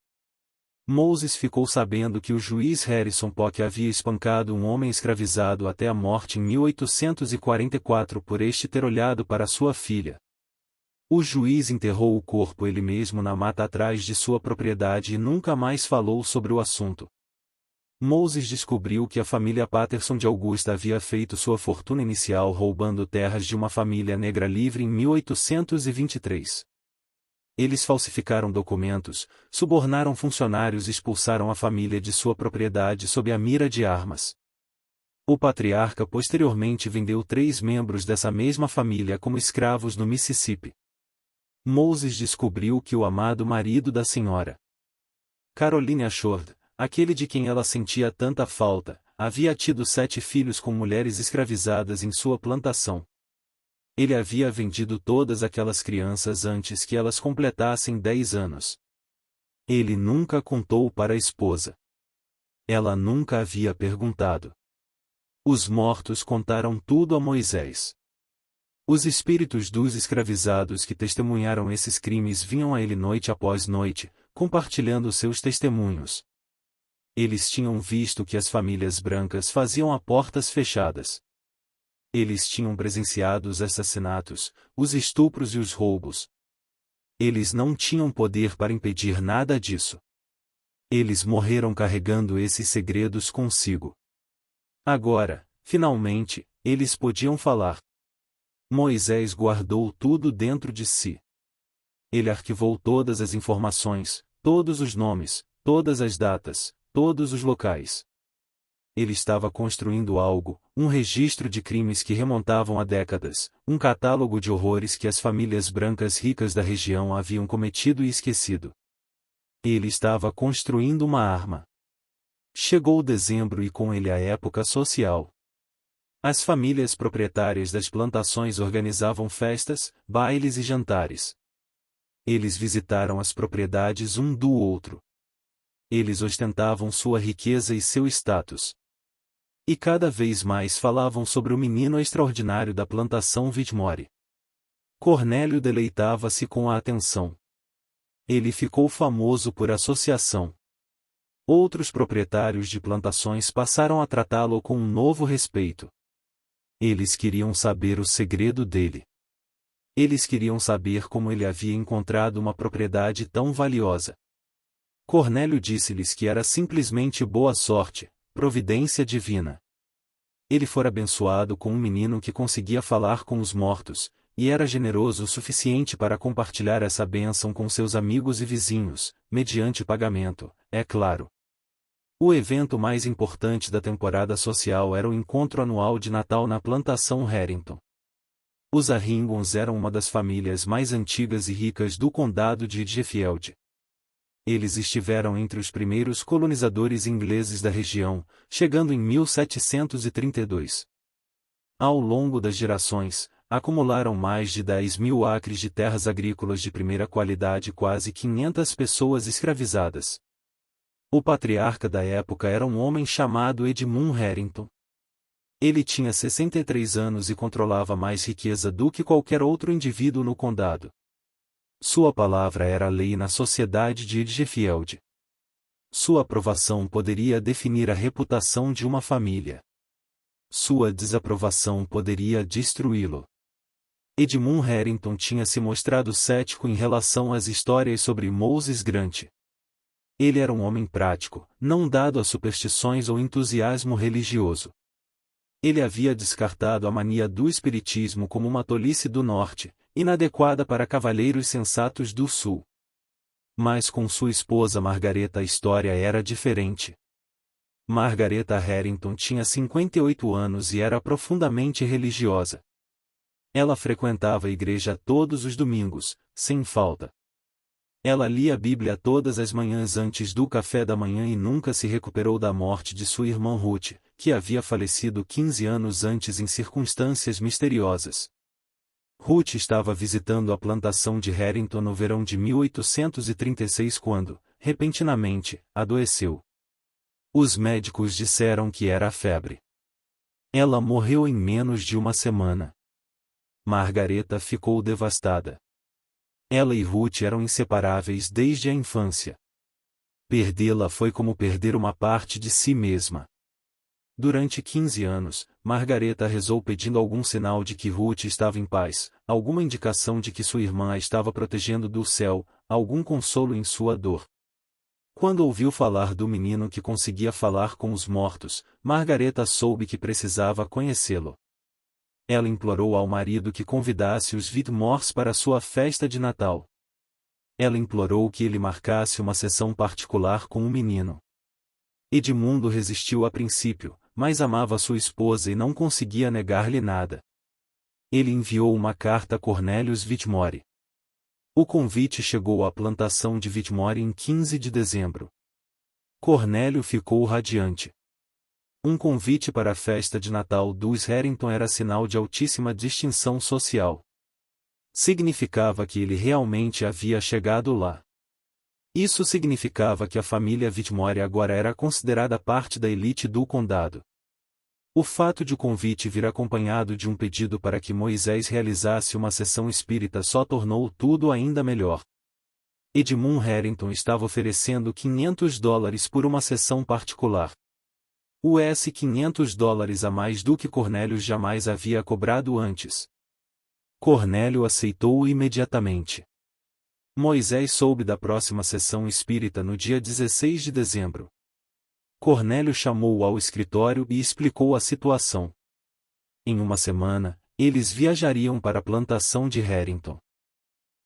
S1: Moses ficou sabendo que o juiz Harrison Pock havia espancado um homem escravizado até a morte em 1844 por este ter olhado para sua filha. O juiz enterrou o corpo ele mesmo na mata atrás de sua propriedade e nunca mais falou sobre o assunto. Moses descobriu que a família Patterson de Augusta havia feito sua fortuna inicial roubando terras de uma família negra livre em 1823. Eles falsificaram documentos, subornaram funcionários e expulsaram a família de sua propriedade sob a mira de armas. O patriarca posteriormente vendeu 3 membros dessa mesma família como escravos no Mississippi. Moses descobriu que o amado marido da senhora Caroline Ashford, aquele de quem ela sentia tanta falta, havia tido 7 filhos com mulheres escravizadas em sua plantação. Ele havia vendido todas aquelas crianças antes que elas completassem 10 anos. Ele nunca contou para a esposa. Ela nunca havia perguntado. Os mortos contaram tudo a Moisés. Os espíritos dos escravizados que testemunharam esses crimes vinham a ele noite após noite, compartilhando seus testemunhos. Eles tinham visto que as famílias brancas faziam a portas fechadas. Eles tinham presenciado os assassinatos, os estupros e os roubos. Eles não tinham poder para impedir nada disso. Eles morreram carregando esses segredos consigo. Agora, finalmente, eles podiam falar. Moisés guardou tudo dentro de si. Ele arquivou todas as informações, todos os nomes, todas as datas, todos os locais. Ele estava construindo algo, um registro de crimes que remontavam a décadas, um catálogo de horrores que as famílias brancas ricas da região haviam cometido e esquecido. Ele estava construindo uma arma. Chegou dezembro e com ele a época social. As famílias proprietárias das plantações organizavam festas, bailes e jantares. Eles visitaram as propriedades um do outro. Eles ostentavam sua riqueza e seu status. E cada vez mais falavam sobre o menino extraordinário da plantação Vidmore. Cornélio deleitava-se com a atenção. Ele ficou famoso por associação. Outros proprietários de plantações passaram a tratá-lo com um novo respeito. Eles queriam saber o segredo dele. Eles queriam saber como ele havia encontrado uma propriedade tão valiosa. Cornélio disse-lhes que era simplesmente boa sorte, providência divina. Ele fora abençoado com um menino que conseguia falar com os mortos, e era generoso o suficiente para compartilhar essa bênção com seus amigos e vizinhos, mediante pagamento, é claro. O evento mais importante da temporada social era o encontro anual de Natal na plantação Harrington. Os Harringtons eram uma das famílias mais antigas e ricas do condado de Sheffield. Eles estiveram entre os primeiros colonizadores ingleses da região, chegando em 1732. Ao longo das gerações, acumularam mais de 10.000 acres de terras agrícolas de primeira qualidade e quase 500 pessoas escravizadas. O patriarca da época era um homem chamado Edmund Harrington. Ele tinha 63 anos e controlava mais riqueza do que qualquer outro indivíduo no condado. Sua palavra era lei na sociedade de Edgefield. Sua aprovação poderia definir a reputação de uma família. Sua desaprovação poderia destruí-lo. Edmund Harrington tinha se mostrado cético em relação às histórias sobre Moses Grant. Ele era um homem prático, não dado a superstições ou entusiasmo religioso. Ele havia descartado a mania do espiritismo como uma tolice do norte, inadequada para cavalheiros sensatos do sul. Mas com sua esposa Margareta a história era diferente. Margareta Harrington tinha 58 anos e era profundamente religiosa. Ela frequentava a igreja todos os domingos, sem falta. Ela lia a Bíblia todas as manhãs antes do café da manhã e nunca se recuperou da morte de sua irmã Ruth, que havia falecido 15 anos antes em circunstâncias misteriosas. Ruth estava visitando a plantação de Harrington no verão de 1836 quando, repentinamente, adoeceu. Os médicos disseram que era a febre. Ela morreu em menos de uma semana. Margareta ficou devastada. Ela e Ruth eram inseparáveis desde a infância. Perdê-la foi como perder uma parte de si mesma. Durante 15 anos, Margareta rezou pedindo algum sinal de que Ruth estava em paz, alguma indicação de que sua irmã a estava protegendo do céu, algum consolo em sua dor. Quando ouviu falar do menino que conseguia falar com os mortos, Margareta soube que precisava conhecê-lo. Ela implorou ao marido que convidasse os Whitmores para sua festa de Natal. Ela implorou que ele marcasse uma sessão particular com o menino. Edmundo resistiu a princípio, mas amava sua esposa e não conseguia negar-lhe nada. Ele enviou uma carta a Cornelius Whitmore. O convite chegou à plantação de Whitmore em 15 de dezembro. Cornélio ficou radiante. Um convite para a festa de Natal dos Harrington era sinal de altíssima distinção social. Significava que ele realmente havia chegado lá. Isso significava que a família Whitmore agora era considerada parte da elite do condado. O fato de o convite vir acompanhado de um pedido para que Moisés realizasse uma sessão espírita só tornou tudo ainda melhor. Edmund Harrington estava oferecendo $500 por uma sessão particular. $500 a mais do que Cornélio jamais havia cobrado antes. Cornélio aceitou imediatamente. Moisés soube da próxima sessão espírita no dia 16 de dezembro. Cornélio chamou-o ao escritório e explicou a situação. Em uma semana, eles viajariam para a plantação de Harrington.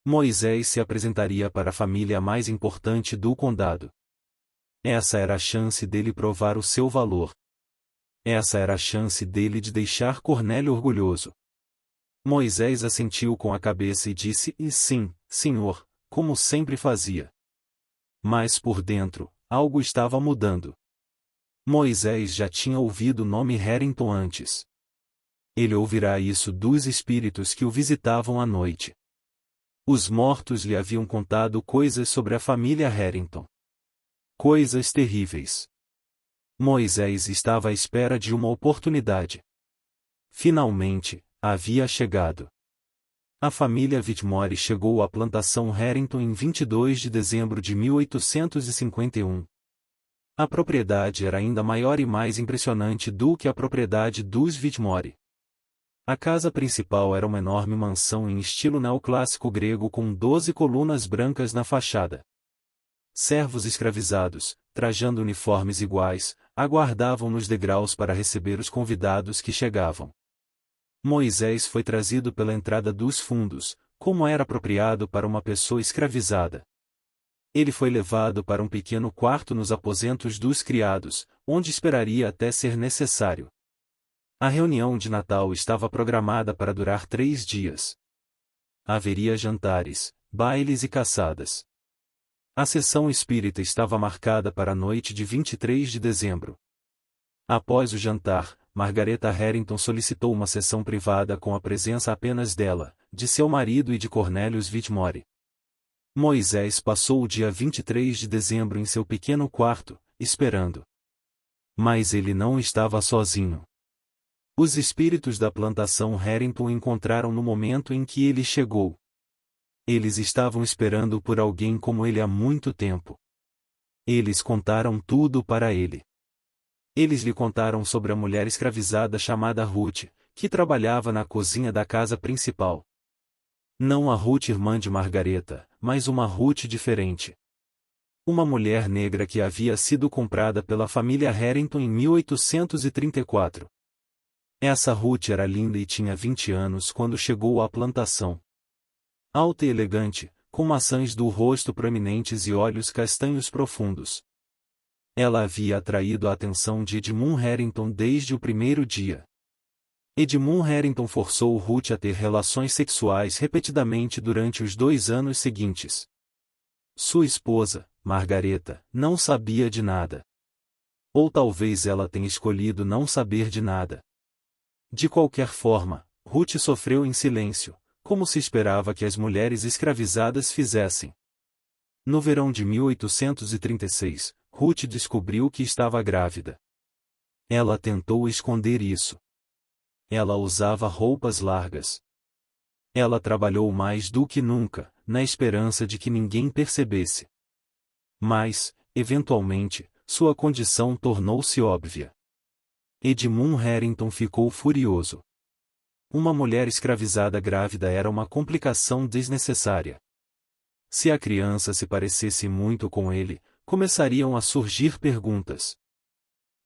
S1: Moisés se apresentaria para a família mais importante do condado. Essa era a chance dele provar o seu valor. Essa era a chance dele de deixar Cornélio orgulhoso. Moisés assentiu com a cabeça e disse: "E sim, senhor", como sempre fazia. Mas por dentro, algo estava mudando. Moisés já tinha ouvido o nome Harrington antes. Ele ouvirá isso dos espíritos que o visitavam à noite. Os mortos lhe haviam contado coisas sobre a família Harrington. Coisas terríveis. Moisés estava à espera de uma oportunidade. Finalmente, havia chegado. A família Whitmore chegou à plantação Harrington em 22 de dezembro de 1851. A propriedade era ainda maior e mais impressionante do que a propriedade dos Whitmore. A casa principal era uma enorme mansão em estilo neoclássico grego com 12 colunas brancas na fachada. Servos escravizados, trajando uniformes iguais, aguardavam nos degraus para receber os convidados que chegavam. Moisés foi trazido pela entrada dos fundos, como era apropriado para uma pessoa escravizada. Ele foi levado para um pequeno quarto nos aposentos dos criados, onde esperaria até ser necessário. A reunião de Natal estava programada para durar 3 dias. Haveria jantares, bailes e caçadas. A sessão espírita estava marcada para a noite de 23 de dezembro. Após o jantar, Margareta Harrington solicitou uma sessão privada com a presença apenas dela, de seu marido e de Cornelius Whitmore. Moisés passou o dia 23 de dezembro em seu pequeno quarto, esperando. Mas ele não estava sozinho. Os espíritos da plantação Harrington encontraram no momento em que ele chegou. Eles estavam esperando por alguém como ele há muito tempo. Eles contaram tudo para ele. Eles lhe contaram sobre a mulher escravizada chamada Ruth, que trabalhava na cozinha da casa principal. Não a Ruth irmã de Margareta, mas uma Ruth diferente. Uma mulher negra que havia sido comprada pela família Harrington em 1834. Essa Ruth era linda e tinha 20 anos quando chegou à plantação. Alta e elegante, com maçãs do rosto proeminentes e olhos castanhos profundos. Ela havia atraído a atenção de Edmund Harrington desde o primeiro dia. Edmund Harrington forçou Ruth a ter relações sexuais repetidamente durante os 2 anos seguintes. Sua esposa, Margareta, não sabia de nada. Ou talvez ela tenha escolhido não saber de nada. De qualquer forma, Ruth sofreu em silêncio, como se esperava que as mulheres escravizadas fizessem. No verão de 1836, Ruth descobriu que estava grávida. Ela tentou esconder isso. Ela usava roupas largas. Ela trabalhou mais do que nunca, na esperança de que ninguém percebesse. Mas, eventualmente, sua condição tornou-se óbvia. Edmund Harrington ficou furioso. Uma mulher escravizada grávida era uma complicação desnecessária. Se a criança se parecesse muito com ele, começariam a surgir perguntas.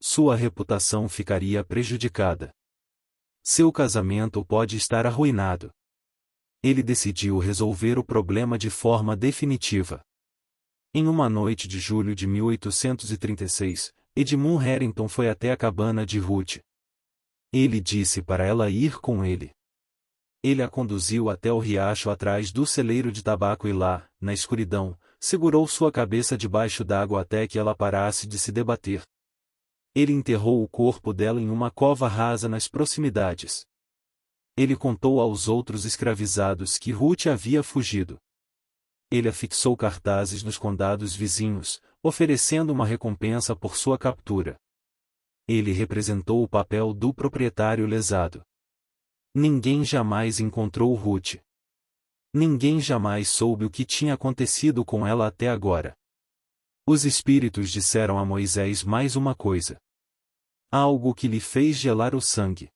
S1: Sua reputação ficaria prejudicada. Seu casamento pode estar arruinado. Ele decidiu resolver o problema de forma definitiva. Em uma noite de julho de 1836, Edmund Harrington foi até a cabana de Ruth. Ele disse para ela ir com ele. Ele a conduziu até o riacho atrás do celeiro de tabaco e lá, na escuridão, segurou sua cabeça debaixo d'água até que ela parasse de se debater. Ele enterrou o corpo dela em uma cova rasa nas proximidades. Ele contou aos outros escravizados que Ruth havia fugido. Ele afixou cartazes nos condados vizinhos, oferecendo uma recompensa por sua captura. Ele representou o papel do proprietário lesado. Ninguém jamais encontrou Ruth. Ninguém jamais soube o que tinha acontecido com ela até agora. Os espíritos disseram a Moisés mais uma coisa. Algo que lhe fez gelar o sangue.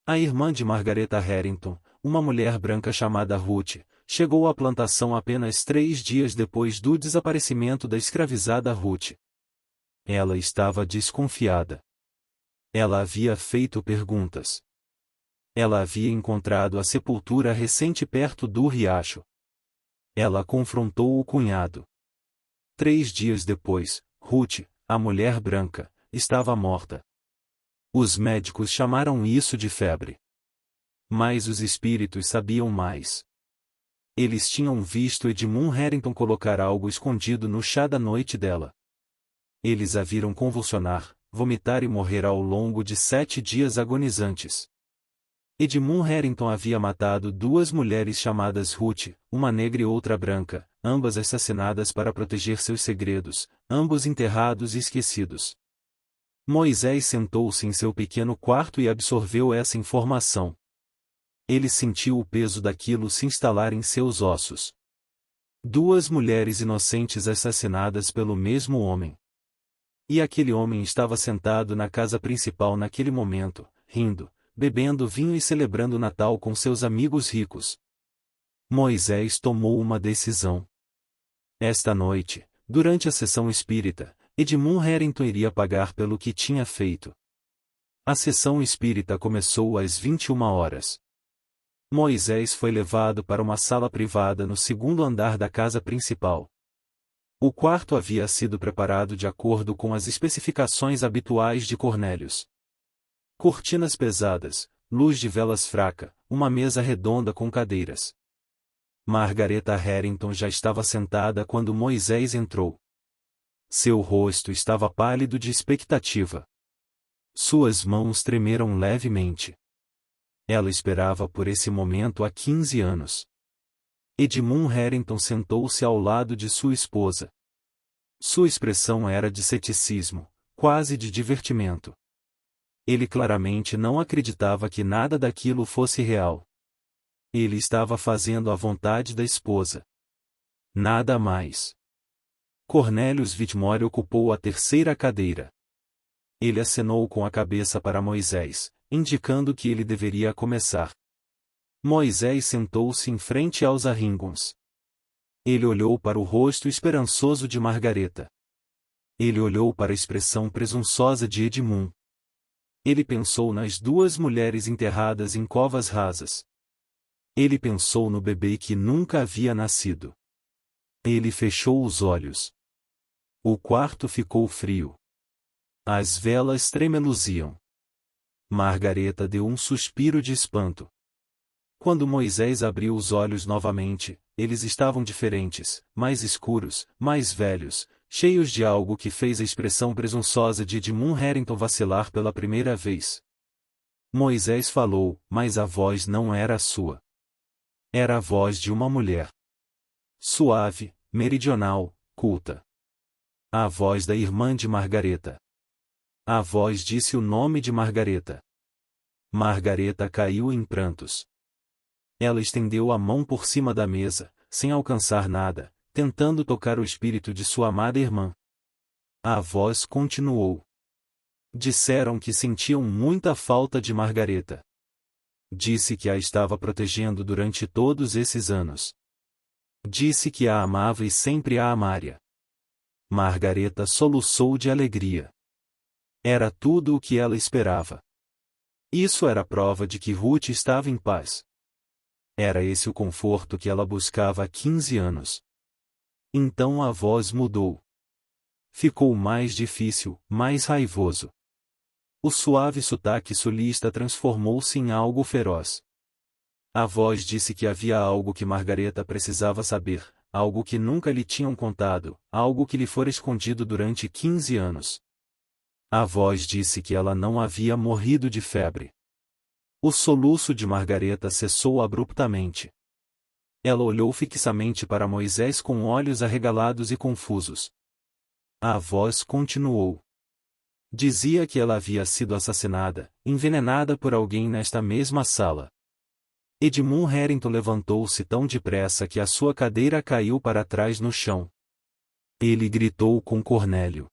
S1: A irmã de Margareta Harrington, uma mulher branca chamada Ruth, chegou à plantação apenas 3 dias depois do desaparecimento da escravizada Ruth. Ela estava desconfiada. Ela havia feito perguntas. Ela havia encontrado a sepultura recente perto do riacho. Ela confrontou o cunhado. 3 dias depois, Ruth, a mulher branca, estava morta. Os médicos chamaram isso de febre. Mas os espíritos sabiam mais. Eles tinham visto Edmund Harrington colocar algo escondido no chá da noite dela. Eles a viram convulsionar, vomitar e morrer ao longo de 7 dias agonizantes. Edmund Harrington havia matado 2 mulheres chamadas Ruth, uma negra e outra branca, ambas assassinadas para proteger seus segredos, ambos enterrados e esquecidos. Moisés sentou-se em seu pequeno quarto e absorveu essa informação. Ele sentiu o peso daquilo se instalar em seus ossos. 2 mulheres inocentes assassinadas pelo mesmo homem. E aquele homem estava sentado na casa principal naquele momento, rindo, bebendo vinho e celebrando o Natal com seus amigos ricos. Moisés tomou uma decisão. Esta noite, durante a sessão espírita, Edmund Harrington iria pagar pelo que tinha feito. A sessão espírita começou às 21 horas. Moisés foi levado para uma sala privada no 2º andar da casa principal. O quarto havia sido preparado de acordo com as especificações habituais de Cornélios. Cortinas pesadas, luz de velas fraca, uma mesa redonda com cadeiras. Margareta Harrington já estava sentada quando Moisés entrou. Seu rosto estava pálido de expectativa. Suas mãos tremeram levemente. Ela esperava por esse momento há 15 anos. Edmund Harrington sentou-se ao lado de sua esposa. Sua expressão era de ceticismo, quase de divertimento. Ele claramente não acreditava que nada daquilo fosse real. Ele estava fazendo a vontade da esposa. Nada mais. Cornelius Whitmore ocupou a terceira cadeira. Ele acenou com a cabeça para Moisés, indicando que ele deveria começar. Moisés sentou-se em frente aos Arringons. Ele olhou para o rosto esperançoso de Margareta. Ele olhou para a expressão presunçosa de Edmund. Ele pensou nas duas mulheres enterradas em covas rasas. Ele pensou no bebê que nunca havia nascido. Ele fechou os olhos. O quarto ficou frio. As velas tremeluziam. Margareta deu um suspiro de espanto. Quando Moisés abriu os olhos novamente, eles estavam diferentes, mais escuros, mais velhos, cheios de algo que fez a expressão presunçosa de Edmund Harrington vacilar pela primeira vez. Moisés falou, mas a voz não era a sua. Era a voz de uma mulher. Suave, meridional, culta. A voz da irmã de Margareta. A voz disse o nome de Margareta. Margareta caiu em prantos. Ela estendeu a mão por cima da mesa, sem alcançar nada, tentando tocar o espírito de sua amada irmã. A voz continuou. Disseram que sentiam muita falta de Margareta. Disse que a estava protegendo durante todos esses anos. Disse que a amava e sempre a amaria. Margareta soluçou de alegria. Era tudo o que ela esperava. Isso era prova de que Ruth estava em paz. Era esse o conforto que ela buscava há 15 anos. Então a voz mudou. Ficou mais difícil, mais raivoso. O suave sotaque sulista transformou-se em algo feroz. A voz disse que havia algo que Margareta precisava saber, algo que nunca lhe tinham contado, algo que lhe fora escondido durante 15 anos. A voz disse que ela não havia morrido de febre. O soluço de Margareta cessou abruptamente. Ela olhou fixamente para Moisés com olhos arregalados e confusos. A voz continuou. Dizia que ela havia sido assassinada, envenenada por alguém nesta mesma sala. Edmund Harrington levantou-se tão depressa que a sua cadeira caiu para trás no chão. Ele gritou com Cornélio.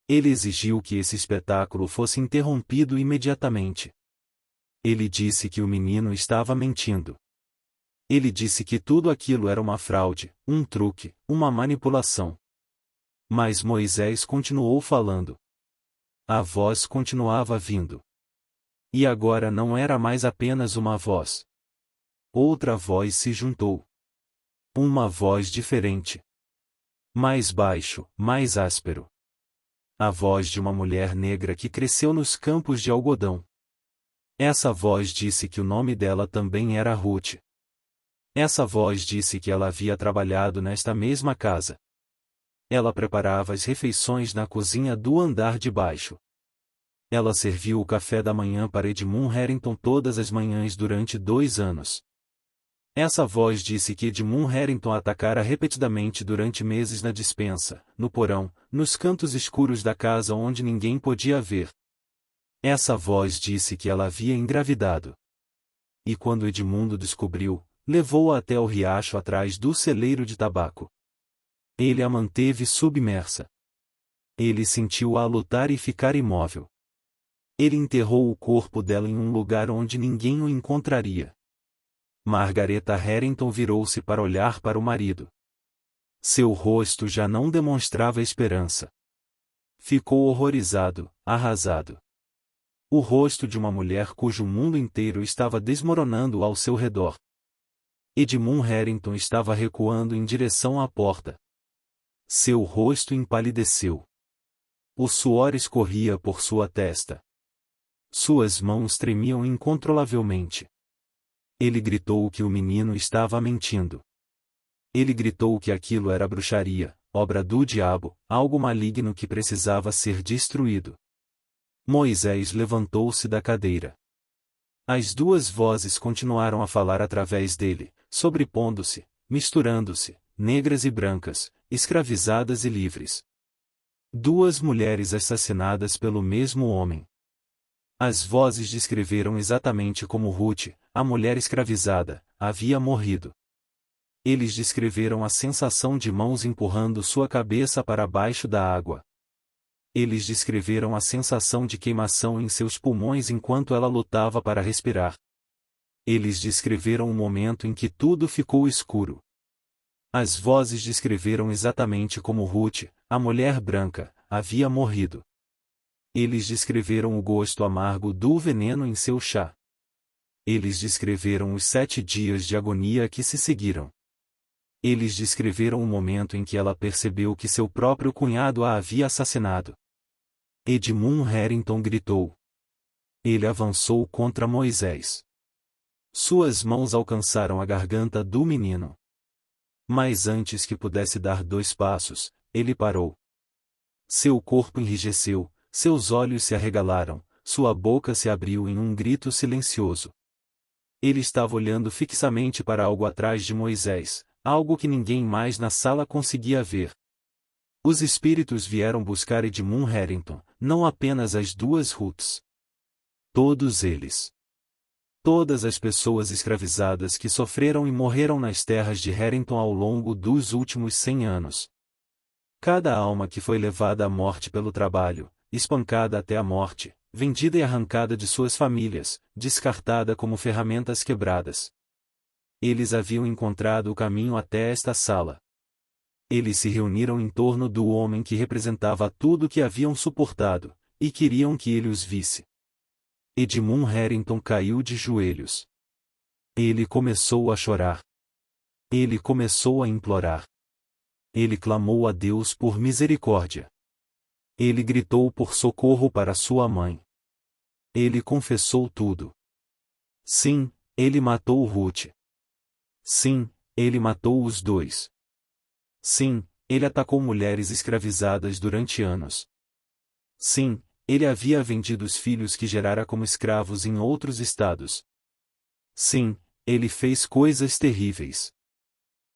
S1: Ele exigiu que esse espetáculo fosse interrompido imediatamente. Ele disse que o menino estava mentindo. Ele disse que tudo aquilo era uma fraude, um truque, uma manipulação. Mas Moisés continuou falando. A voz continuava vindo. E agora não era mais apenas uma voz. Outra voz se juntou. Uma voz diferente. Mais baixo, mais áspero. A voz de uma mulher negra que cresceu nos campos de algodão. Essa voz disse que o nome dela também era Ruth. Essa voz disse que ela havia trabalhado nesta mesma casa. Ela preparava as refeições na cozinha do andar de baixo. Ela serviu o café da manhã para Edmund Harrington todas as manhãs durante 2 anos. Essa voz disse que Edmund Harrington atacara repetidamente durante meses na despensa, no porão, nos cantos escuros da casa onde ninguém podia ver. Essa voz disse que ela havia engravidado. E quando Edmundo descobriu, levou-a até o riacho atrás do celeiro de tabaco. Ele a manteve submersa. Ele sentiu-a lutar e ficar imóvel. Ele enterrou o corpo dela em um lugar onde ninguém o encontraria. Margareta Harrington virou-se para olhar para o marido. Seu rosto já não demonstrava esperança. Ficou horrorizado, arrasado. O rosto de uma mulher cujo mundo inteiro estava desmoronando ao seu redor. Edmund Harrington estava recuando em direção à porta. Seu rosto empalideceu. O suor escorria por sua testa. Suas mãos tremiam incontrolavelmente. Ele gritou que o menino estava mentindo. Ele gritou que aquilo era bruxaria, obra do diabo, algo maligno que precisava ser destruído. Moisés levantou-se da cadeira. As duas vozes continuaram a falar através dele, sobrepondo-se, misturando-se, negras e brancas, escravizadas e livres. Duas mulheres assassinadas pelo mesmo homem. As vozes descreveram exatamente como Ruth, a mulher escravizada, havia morrido. Eles descreveram a sensação de mãos empurrando sua cabeça para baixo da água. Eles descreveram a sensação de queimação em seus pulmões enquanto ela lutava para respirar. Eles descreveram o momento em que tudo ficou escuro. As vozes descreveram exatamente como Ruth, a mulher branca, havia morrido. Eles descreveram o gosto amargo do veneno em seu chá. Eles descreveram os 7 dias de agonia que se seguiram. Eles descreveram o momento em que ela percebeu que seu próprio cunhado a havia assassinado. Edmund Harrington gritou. Ele avançou contra Moisés. Suas mãos alcançaram a garganta do menino. Mas antes que pudesse dar 2 passos, ele parou. Seu corpo enrijeceu, seus olhos se arregalaram, sua boca se abriu em um grito silencioso. Ele estava olhando fixamente para algo atrás de Moisés, algo que ninguém mais na sala conseguia ver. Os espíritos vieram buscar Edmund Harrington, não apenas as 2 Ruths. Todos eles. Todas as pessoas escravizadas que sofreram e morreram nas terras de Harrington ao longo dos últimos 100 anos. Cada alma que foi levada à morte pelo trabalho, espancada até a morte, vendida e arrancada de suas famílias, descartada como ferramentas quebradas. Eles haviam encontrado o caminho até esta sala. Eles se reuniram em torno do homem que representava tudo o que haviam suportado, e queriam que ele os visse. Edmund Harrington caiu de joelhos. Ele começou a chorar. Ele começou a implorar. Ele clamou a Deus por misericórdia. Ele gritou por socorro para sua mãe. Ele confessou tudo. Sim, ele matou Ruth. Sim, ele matou os 2. Sim, ele atacou mulheres escravizadas durante anos. Sim, ele havia vendido os filhos que gerara como escravos em outros estados. Sim, ele fez coisas terríveis.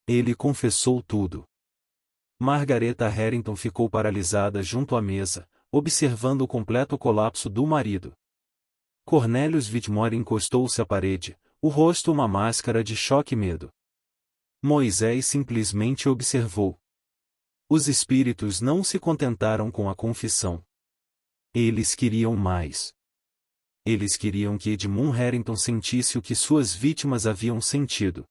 S1: Ele confessou tudo. Margareta Harrington ficou paralisada junto à mesa, observando o completo colapso do marido. Cornelius Whitmore encostou-se à parede, o rosto uma máscara de choque e medo. Moisés simplesmente observou. Os espíritos não se contentaram com a confissão. Eles queriam mais. Eles queriam que Edmund Harrington sentisse o que suas vítimas haviam sentido.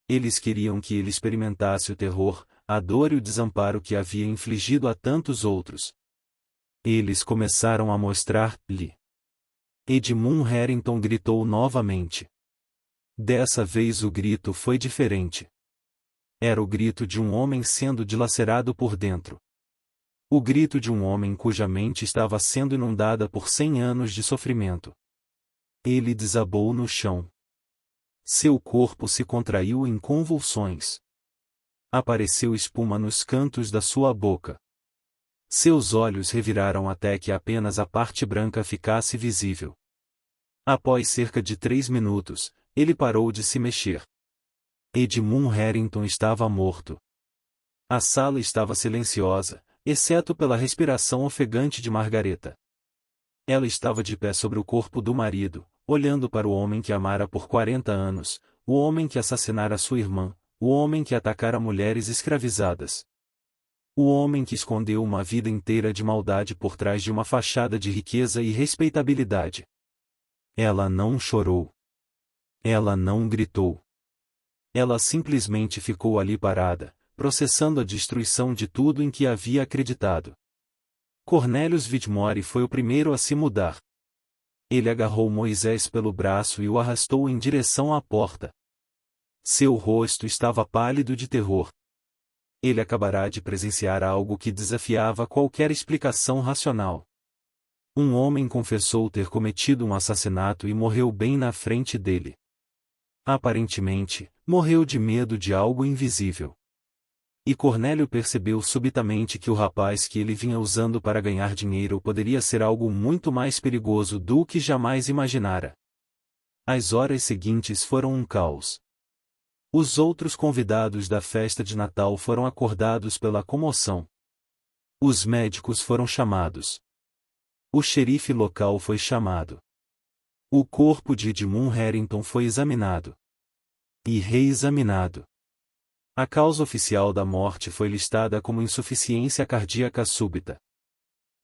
S1: Eles queriam que ele experimentasse o terror, a dor e o desamparo que havia infligido a tantos outros. Eles começaram a mostrar-lhe. Edmund Harrington gritou novamente. Dessa vez o grito foi diferente. Era o grito de um homem sendo dilacerado por dentro. O grito de um homem cuja mente estava sendo inundada por 100 anos de sofrimento. Ele desabou no chão. Seu corpo se contraiu em convulsões. Apareceu espuma nos cantos da sua boca. Seus olhos reviraram até que apenas a parte branca ficasse visível. Após cerca de 3 minutos, ele parou de se mexer. Edmund Harrington estava morto. A sala estava silenciosa, exceto pela respiração ofegante de Margareta. Ela estava de pé sobre o corpo do marido, olhando para o homem que amara por 40 anos, o homem que assassinara sua irmã, o homem que atacara mulheres escravizadas. O homem que escondeu uma vida inteira de maldade por trás de uma fachada de riqueza e respeitabilidade. Ela não chorou. Ela não gritou. Ela simplesmente ficou ali parada, processando a destruição de tudo em que havia acreditado. Cornelius Whitmore foi o primeiro a se mudar. Ele agarrou Moisés pelo braço e o arrastou em direção à porta. Seu rosto estava pálido de terror. Ele acabará de presenciar algo que desafiava qualquer explicação racional. Um homem confessou ter cometido um assassinato e morreu bem na frente dele. Aparentemente, morreu de medo de algo invisível. E Cornélio percebeu subitamente que o rapaz que ele vinha usando para ganhar dinheiro poderia ser algo muito mais perigoso do que jamais imaginara. As horas seguintes foram um caos. Os outros convidados da festa de Natal foram acordados pela comoção. Os médicos foram chamados. O xerife local foi chamado. O corpo de Edmund Harrington foi examinado e reexaminado. A causa oficial da morte foi listada como insuficiência cardíaca súbita.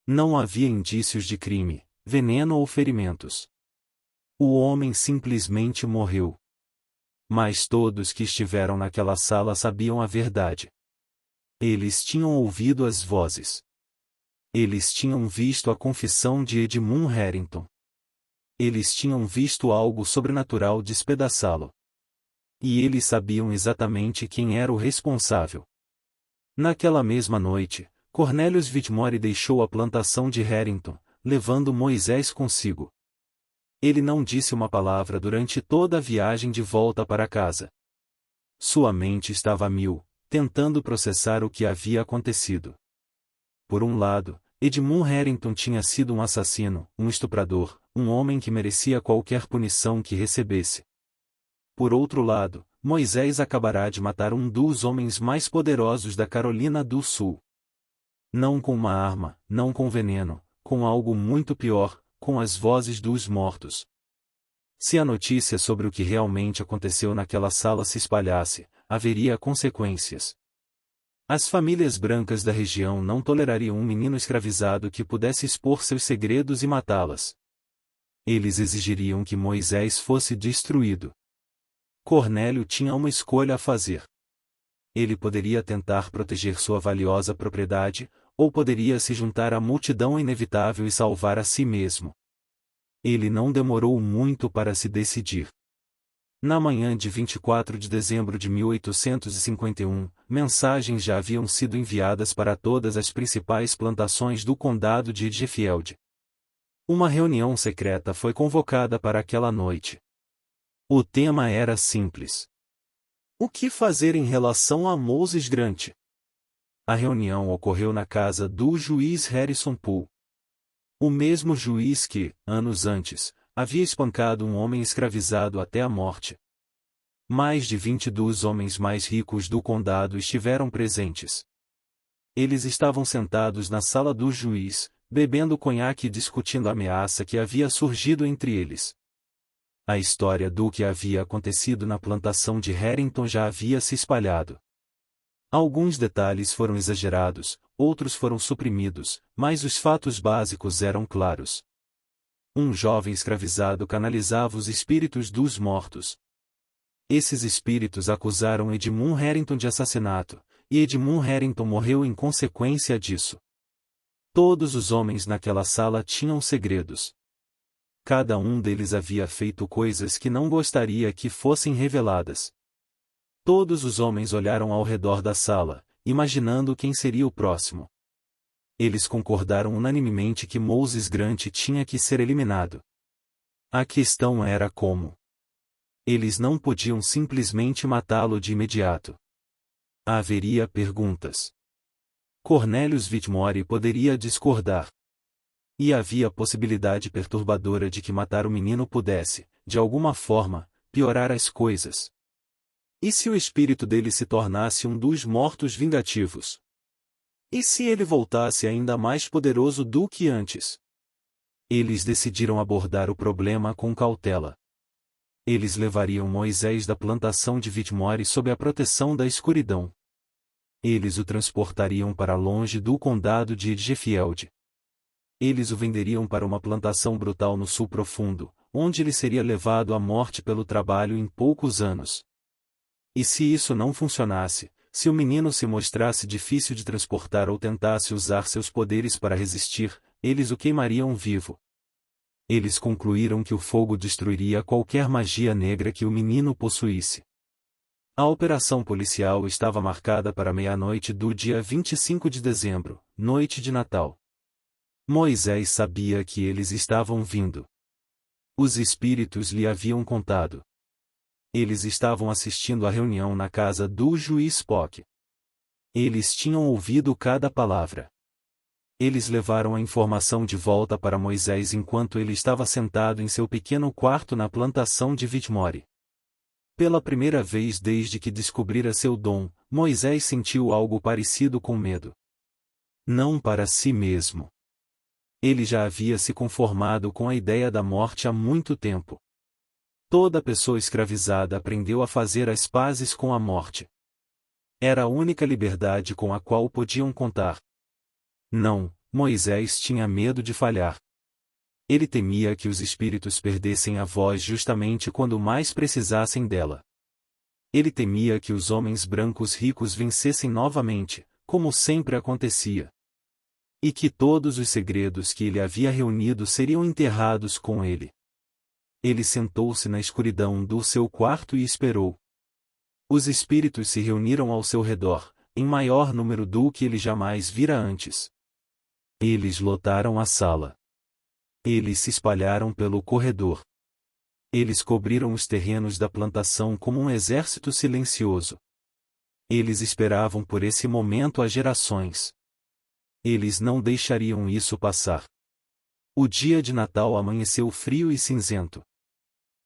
S1: Não havia indícios de crime, veneno ou ferimentos. O homem simplesmente morreu. Mas todos que estiveram naquela sala sabiam a verdade. Eles tinham ouvido as vozes. Eles tinham visto a confissão de Edmund Harrington. Eles tinham visto algo sobrenatural despedaçá-lo. E eles sabiam exatamente quem era o responsável. Naquela mesma noite, Cornelius Whitmore deixou a plantação de Harrington, levando Moisés consigo. Ele não disse uma palavra durante toda a viagem de volta para casa. Sua mente estava a mil, tentando processar o que havia acontecido. Por um lado, Edmund Harrington tinha sido um assassino, um estuprador, um homem que merecia qualquer punição que recebesse. Por outro lado, Moisés acabará de matar um dos homens mais poderosos da Carolina do Sul. Não com uma arma, não com veneno, com algo muito pior, com as vozes dos mortos. Se a notícia sobre o que realmente aconteceu naquela sala se espalhasse, haveria consequências. As famílias brancas da região não tolerariam um menino escravizado que pudesse expor seus segredos e matá-las. Eles exigiriam que Moisés fosse destruído. Cornélio tinha uma escolha a fazer. Ele poderia tentar proteger sua valiosa propriedade, ou poderia se juntar à multidão inevitável e salvar a si mesmo. Ele não demorou muito para se decidir. Na manhã de 24 de dezembro de 1851, mensagens já haviam sido enviadas para todas as principais plantações do condado de Sheffield. Uma reunião secreta foi convocada para aquela noite. O tema era simples. O que fazer em relação a Moses Grant? A reunião ocorreu na casa do juiz Harrison Poole. O mesmo juiz que, anos antes, havia espancado um homem escravizado até a morte. Mais de 20 dos homens mais ricos do condado estiveram presentes. Eles estavam sentados na sala do juiz, bebendo conhaque e discutindo a ameaça que havia surgido entre eles. A história do que havia acontecido na plantação de Harrington já havia se espalhado. Alguns detalhes foram exagerados, outros foram suprimidos, mas os fatos básicos eram claros. Um jovem escravizado canalizava os espíritos dos mortos. Esses espíritos acusaram Edmund Harrington de assassinato, e Edmund Harrington morreu em consequência disso. Todos os homens naquela sala tinham segredos. Cada um deles havia feito coisas que não gostaria que fossem reveladas. Todos os homens olharam ao redor da sala, imaginando quem seria o próximo. Eles concordaram unanimemente que Moses Grant tinha que ser eliminado. A questão era como. Eles não podiam simplesmente matá-lo de imediato. Haveria perguntas. Cornelius Whitmore poderia discordar. E havia a possibilidade perturbadora de que matar o menino pudesse, de alguma forma, piorar as coisas. E se o espírito dele se tornasse um dos mortos vingativos? E se ele voltasse ainda mais poderoso do que antes? Eles decidiram abordar o problema com cautela. Eles levariam Moisés da plantação de Whitmore sob a proteção da escuridão. Eles o transportariam para longe do condado de Sheffield. Eles o venderiam para uma plantação brutal no sul profundo, onde ele seria levado à morte pelo trabalho em poucos anos. E se isso não funcionasse, se o menino se mostrasse difícil de transportar ou tentasse usar seus poderes para resistir, eles o queimariam vivo. Eles concluíram que o fogo destruiria qualquer magia negra que o menino possuísse. A operação policial estava marcada para meia-noite do dia 25 de dezembro, noite de Natal. Moisés sabia que eles estavam vindo. Os espíritos lhe haviam contado. Eles estavam assistindo à reunião na casa do juiz Spock. Eles tinham ouvido cada palavra. Eles levaram a informação de volta para Moisés enquanto ele estava sentado em seu pequeno quarto na plantação de Whitmore. Pela primeira vez desde que descobrira seu dom, Moisés sentiu algo parecido com medo. Não para si mesmo. Ele já havia se conformado com a ideia da morte há muito tempo. Toda pessoa escravizada aprendeu a fazer as pazes com a morte. Era a única liberdade com a qual podiam contar. Não, Moisés tinha medo de falhar. Ele temia que os espíritos perdessem a voz justamente quando mais precisassem dela. Ele temia que os homens brancos ricos vencessem novamente, como sempre acontecia. E que todos os segredos que ele havia reunido seriam enterrados com ele. Ele sentou-se na escuridão do seu quarto e esperou. Os espíritos se reuniram ao seu redor, em maior número do que ele jamais vira antes. Eles lotaram a sala. Eles se espalharam pelo corredor. Eles cobriram os terrenos da plantação como um exército silencioso. Eles esperavam por esse momento há gerações. Eles não deixariam isso passar. O dia de Natal amanheceu frio e cinzento.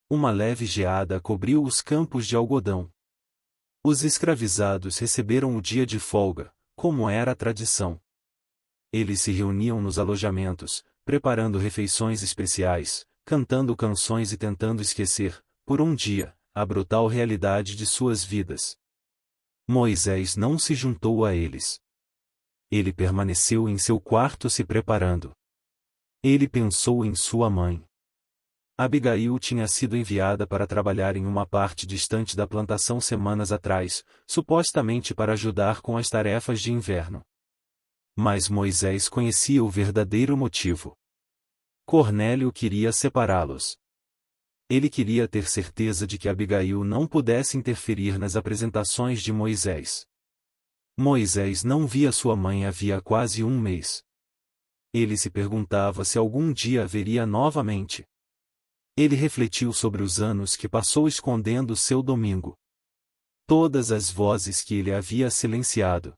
S1: Uma leve geada cobriu os campos de algodão. Os escravizados receberam o dia de folga, como era a tradição. Eles se reuniam nos alojamentos, preparando refeições especiais, cantando canções e tentando esquecer, por um dia, a brutal realidade de suas vidas. Moisés não se juntou a eles. Ele permaneceu em seu quarto se preparando. Ele pensou em sua mãe. Abigail tinha sido enviada para trabalhar em uma parte distante da plantação semanas atrás, supostamente para ajudar com as tarefas de inverno. Mas Moisés conhecia o verdadeiro motivo. Cornélio queria separá-los. Ele queria ter certeza de que Abigail não pudesse interferir nas apresentações de Moisés. Moisés não via sua mãe havia quase um mês. Ele se perguntava se algum dia a veria novamente. Ele refletiu sobre os anos que passou escondendo seu domingo. Todas as vozes que ele havia silenciado.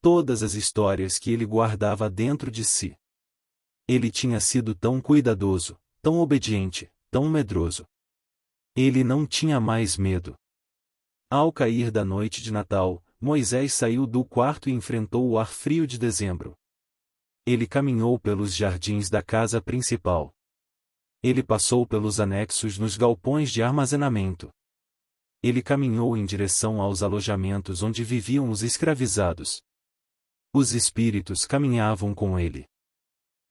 S1: Todas as histórias que ele guardava dentro de si. Ele tinha sido tão cuidadoso, tão obediente, tão medroso. Ele não tinha mais medo. Ao cair da noite de Natal, Moisés saiu do quarto e enfrentou o ar frio de dezembro. Ele caminhou pelos jardins da casa principal. Ele passou pelos anexos nos galpões de armazenamento. Ele caminhou em direção aos alojamentos onde viviam os escravizados. Os espíritos caminhavam com ele.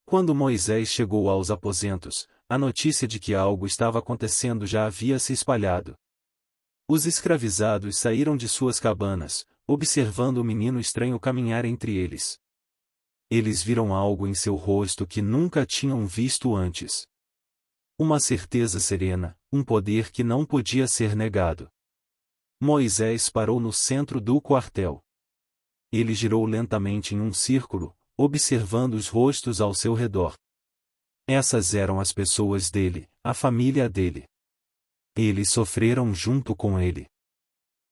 S1: Quando Moisés chegou aos aposentos, a notícia de que algo estava acontecendo já havia se espalhado. Os escravizados saíram de suas cabanas, observando o menino estranho caminhar entre eles. Eles viram algo em seu rosto que nunca tinham visto antes. Uma certeza serena, um poder que não podia ser negado. Moisés parou no centro do quartel. Ele girou lentamente em um círculo, observando os rostos ao seu redor. Essas eram as pessoas dele, a família dele. Eles sofreram junto com ele.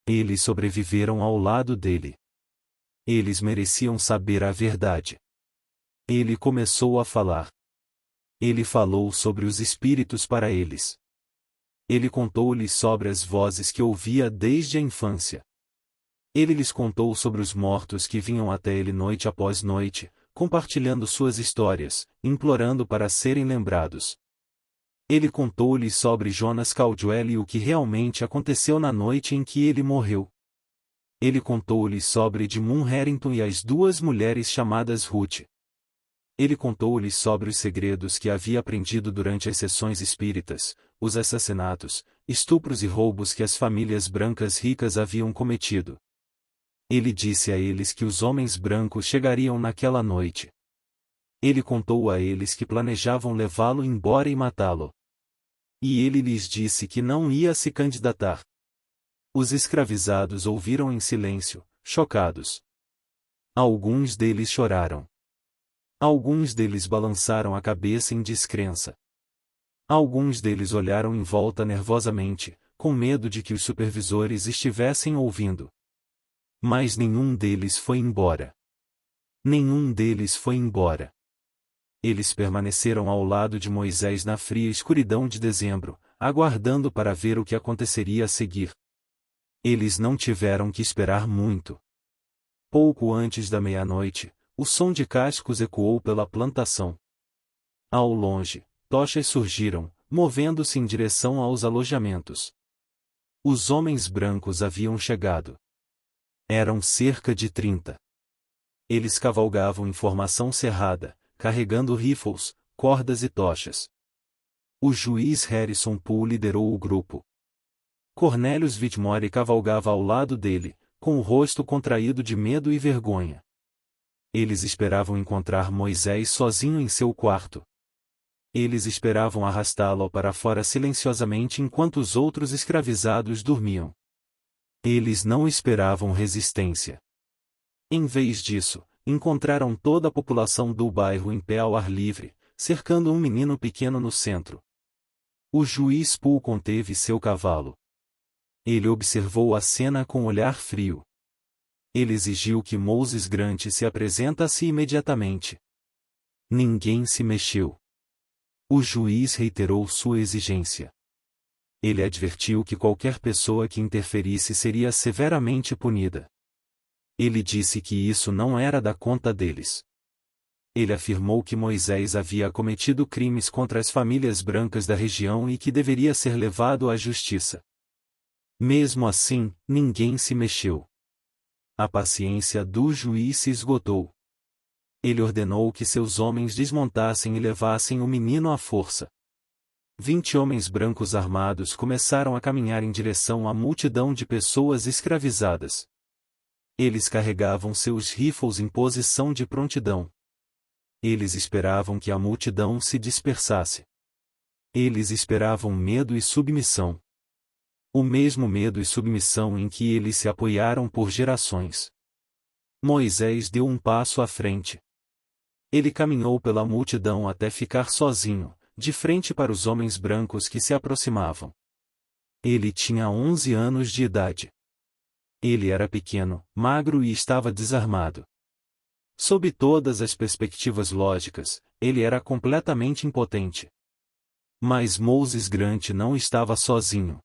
S1: Eles sobreviveram ao lado dele. Eles mereciam saber a verdade. Ele começou a falar. Ele falou sobre os espíritos para eles. Ele contou-lhes sobre as vozes que ouvia desde a infância. Ele lhes contou sobre os mortos que vinham até ele noite após noite, compartilhando suas histórias, implorando para serem lembrados. Ele contou-lhes sobre Jonas Caldwell e o que realmente aconteceu na noite em que ele morreu. Ele contou-lhes sobre Edmund Harrington e as duas mulheres chamadas Ruth. Ele contou-lhes sobre os segredos que havia aprendido durante as sessões espíritas, os assassinatos, estupros e roubos que as famílias brancas ricas haviam cometido. Ele disse a eles que os homens brancos chegariam naquela noite. Ele contou a eles que planejavam levá-lo embora e matá-lo. E ele lhes disse que não ia se candidatar. Os escravizados ouviram em silêncio, chocados. Alguns deles choraram. Alguns deles balançaram a cabeça em descrença. Alguns deles olharam em volta nervosamente, com medo de que os supervisores estivessem ouvindo. Mas nenhum deles foi embora. Nenhum deles foi embora. Eles permaneceram ao lado de Moisés na fria escuridão de dezembro, aguardando para ver o que aconteceria a seguir. Eles não tiveram que esperar muito. Pouco antes da meia-noite, o som de cascos ecoou pela plantação. Ao longe, tochas surgiram, movendo-se em direção aos alojamentos. Os homens brancos haviam chegado. Eram cerca de 30. Eles cavalgavam em formação cerrada, carregando rifles, cordas e tochas. O juiz Harrison Poole liderou o grupo. Cornelius Whitmore cavalgava ao lado dele, com o rosto contraído de medo e vergonha. Eles esperavam encontrar Moisés sozinho em seu quarto. Eles esperavam arrastá-lo para fora silenciosamente enquanto os outros escravizados dormiam. Eles não esperavam resistência. Em vez disso, encontraram toda a população do bairro em pé ao ar livre, cercando um menino pequeno no centro. O juiz Poole conteve seu cavalo. Ele observou a cena com olhar frio. Ele exigiu que Moses Grant se apresentasse imediatamente. Ninguém se mexeu. O juiz reiterou sua exigência. Ele advertiu que qualquer pessoa que interferisse seria severamente punida. Ele disse que isso não era da conta deles. Ele afirmou que Moisés havia cometido crimes contra as famílias brancas da região e que deveria ser levado à justiça. Mesmo assim, ninguém se mexeu. A paciência do juiz se esgotou. Ele ordenou que seus homens desmontassem e levassem o menino à força. 20 homens brancos armados começaram a caminhar em direção à multidão de pessoas escravizadas. Eles carregavam seus rifles em posição de prontidão. Eles esperavam que a multidão se dispersasse. Eles esperavam medo e submissão. O mesmo medo e submissão em que eles se apoiaram por gerações. Moisés deu um passo à frente. Ele caminhou pela multidão até ficar sozinho, de frente para os homens brancos que se aproximavam. Ele tinha 11 anos de idade. Ele era pequeno, magro e estava desarmado. Sob todas as perspectivas lógicas, ele era completamente impotente. Mas Moses Grant não estava sozinho.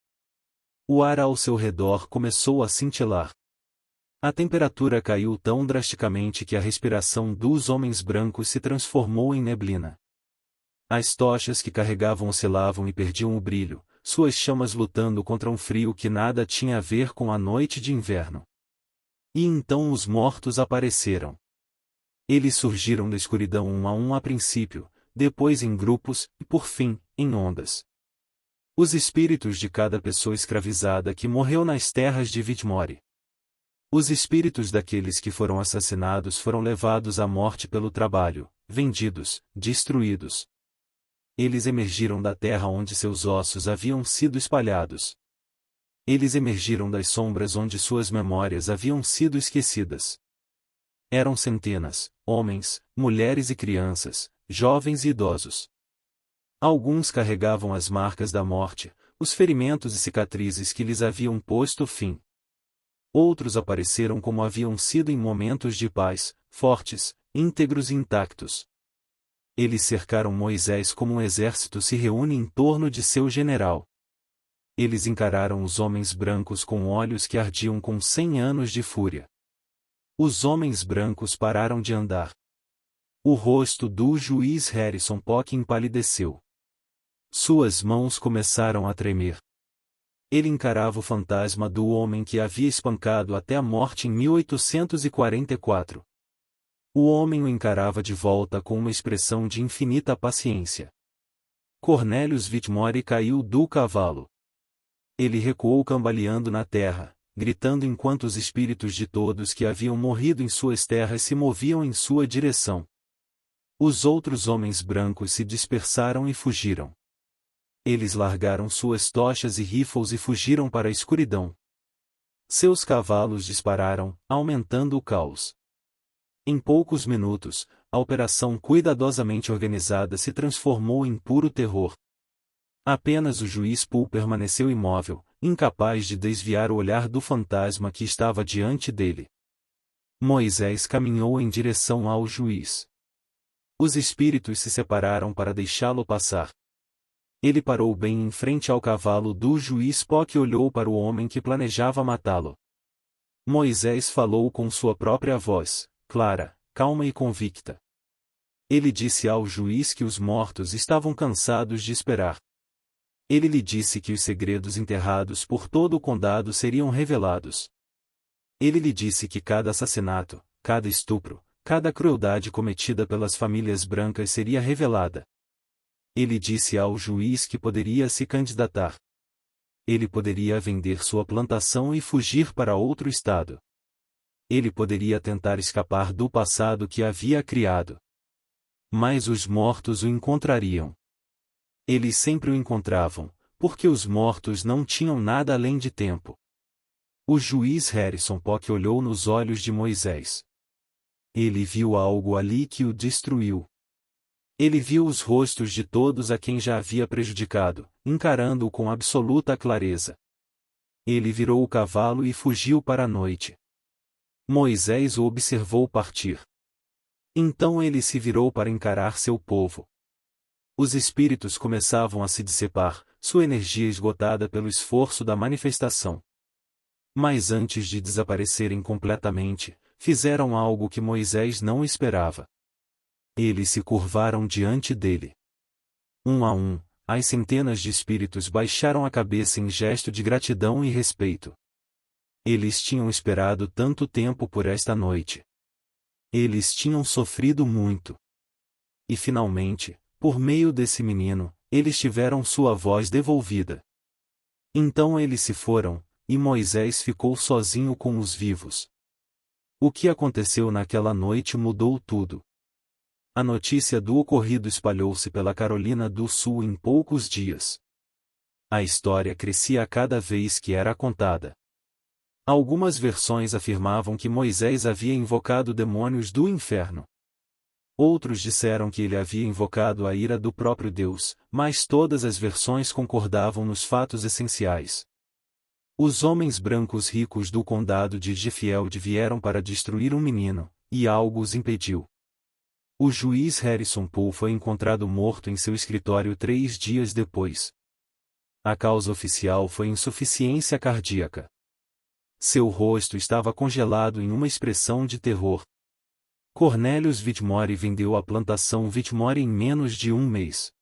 S1: O ar ao seu redor começou a cintilar. A temperatura caiu tão drasticamente que a respiração dos homens brancos se transformou em neblina. As tochas que carregavam oscilavam e perdiam o brilho, suas chamas lutando contra um frio que nada tinha a ver com a noite de inverno. E então os mortos apareceram. Eles surgiram da escuridão um a um a princípio, depois em grupos, e por fim, em ondas. Os espíritos de cada pessoa escravizada que morreu nas terras de Whitmore. Os espíritos daqueles que foram assassinados foram levados à morte pelo trabalho, vendidos, destruídos. Eles emergiram da terra onde seus ossos haviam sido espalhados. Eles emergiram das sombras onde suas memórias haviam sido esquecidas. Eram centenas, homens, mulheres e crianças, jovens e idosos. Alguns carregavam as marcas da morte, os ferimentos e cicatrizes que lhes haviam posto fim. Outros apareceram como haviam sido em momentos de paz, fortes, íntegros e intactos. Eles cercaram Moisés como um exército se reúne em torno de seu general. Eles encararam os homens brancos com olhos que ardiam com 100 anos de fúria. Os homens brancos pararam de andar. O rosto do juiz Harrison Poole empalideceu. Suas mãos começaram a tremer. Ele encarava o fantasma do homem que havia espancado até a morte em 1844. O homem o encarava de volta com uma expressão de infinita paciência. Cornelius Whitmore caiu do cavalo. Ele recuou cambaleando na terra, gritando enquanto os espíritos de todos que haviam morrido em suas terras se moviam em sua direção. Os outros homens brancos se dispersaram e fugiram. Eles largaram suas tochas e rifles e fugiram para a escuridão. Seus cavalos dispararam, aumentando o caos. Em poucos minutos, a operação cuidadosamente organizada se transformou em puro terror. Apenas o juiz Poole permaneceu imóvel, incapaz de desviar o olhar do fantasma que estava diante dele. Moisés caminhou em direção ao juiz. Os espíritos se separaram para deixá-lo passar. Ele parou bem em frente ao cavalo do juiz Poole e olhou para o homem que planejava matá-lo. Moisés falou com sua própria voz, clara, calma e convicta. Ele disse ao juiz que os mortos estavam cansados de esperar. Ele lhe disse que os segredos enterrados por todo o condado seriam revelados. Ele lhe disse que cada assassinato, cada estupro, cada crueldade cometida pelas famílias brancas seria revelada. Ele disse ao juiz que poderia se candidatar. Ele poderia vender sua plantação e fugir para outro estado. Ele poderia tentar escapar do passado que havia criado. Mas os mortos o encontrariam. Eles sempre o encontravam, porque os mortos não tinham nada além de tempo. O juiz Harrison Pock olhou nos olhos de Moisés. Ele viu algo ali que o destruiu. Ele viu os rostos de todos a quem já havia prejudicado, encarando-o com absoluta clareza. Ele virou o cavalo e fugiu para a noite. Moisés o observou partir. Então ele se virou para encarar seu povo. Os espíritos começavam a se dissipar, sua energia esgotada pelo esforço da manifestação. Mas antes de desaparecerem completamente, fizeram algo que Moisés não esperava. Eles se curvaram diante dele. Um a um, as centenas de espíritos baixaram a cabeça em gesto de gratidão e respeito. Eles tinham esperado tanto tempo por esta noite. Eles tinham sofrido muito. E finalmente, por meio desse menino, eles tiveram sua voz devolvida. Então eles se foram, e Moisés ficou sozinho com os vivos. O que aconteceu naquela noite mudou tudo. A notícia do ocorrido espalhou-se pela Carolina do Sul em poucos dias. A história crescia a cada vez que era contada. Algumas versões afirmavam que Moisés havia invocado demônios do inferno. Outros disseram que ele havia invocado a ira do próprio Deus, mas todas as versões concordavam nos fatos essenciais. Os homens brancos ricos do condado de Sheffield vieram para destruir um menino, e algo os impediu. O juiz Harrison Poole foi encontrado morto em seu escritório 3 dias depois. A causa oficial foi insuficiência cardíaca. Seu rosto estava congelado em uma expressão de terror. Cornelius Whitmore vendeu a plantação Whitmore em menos de um mês.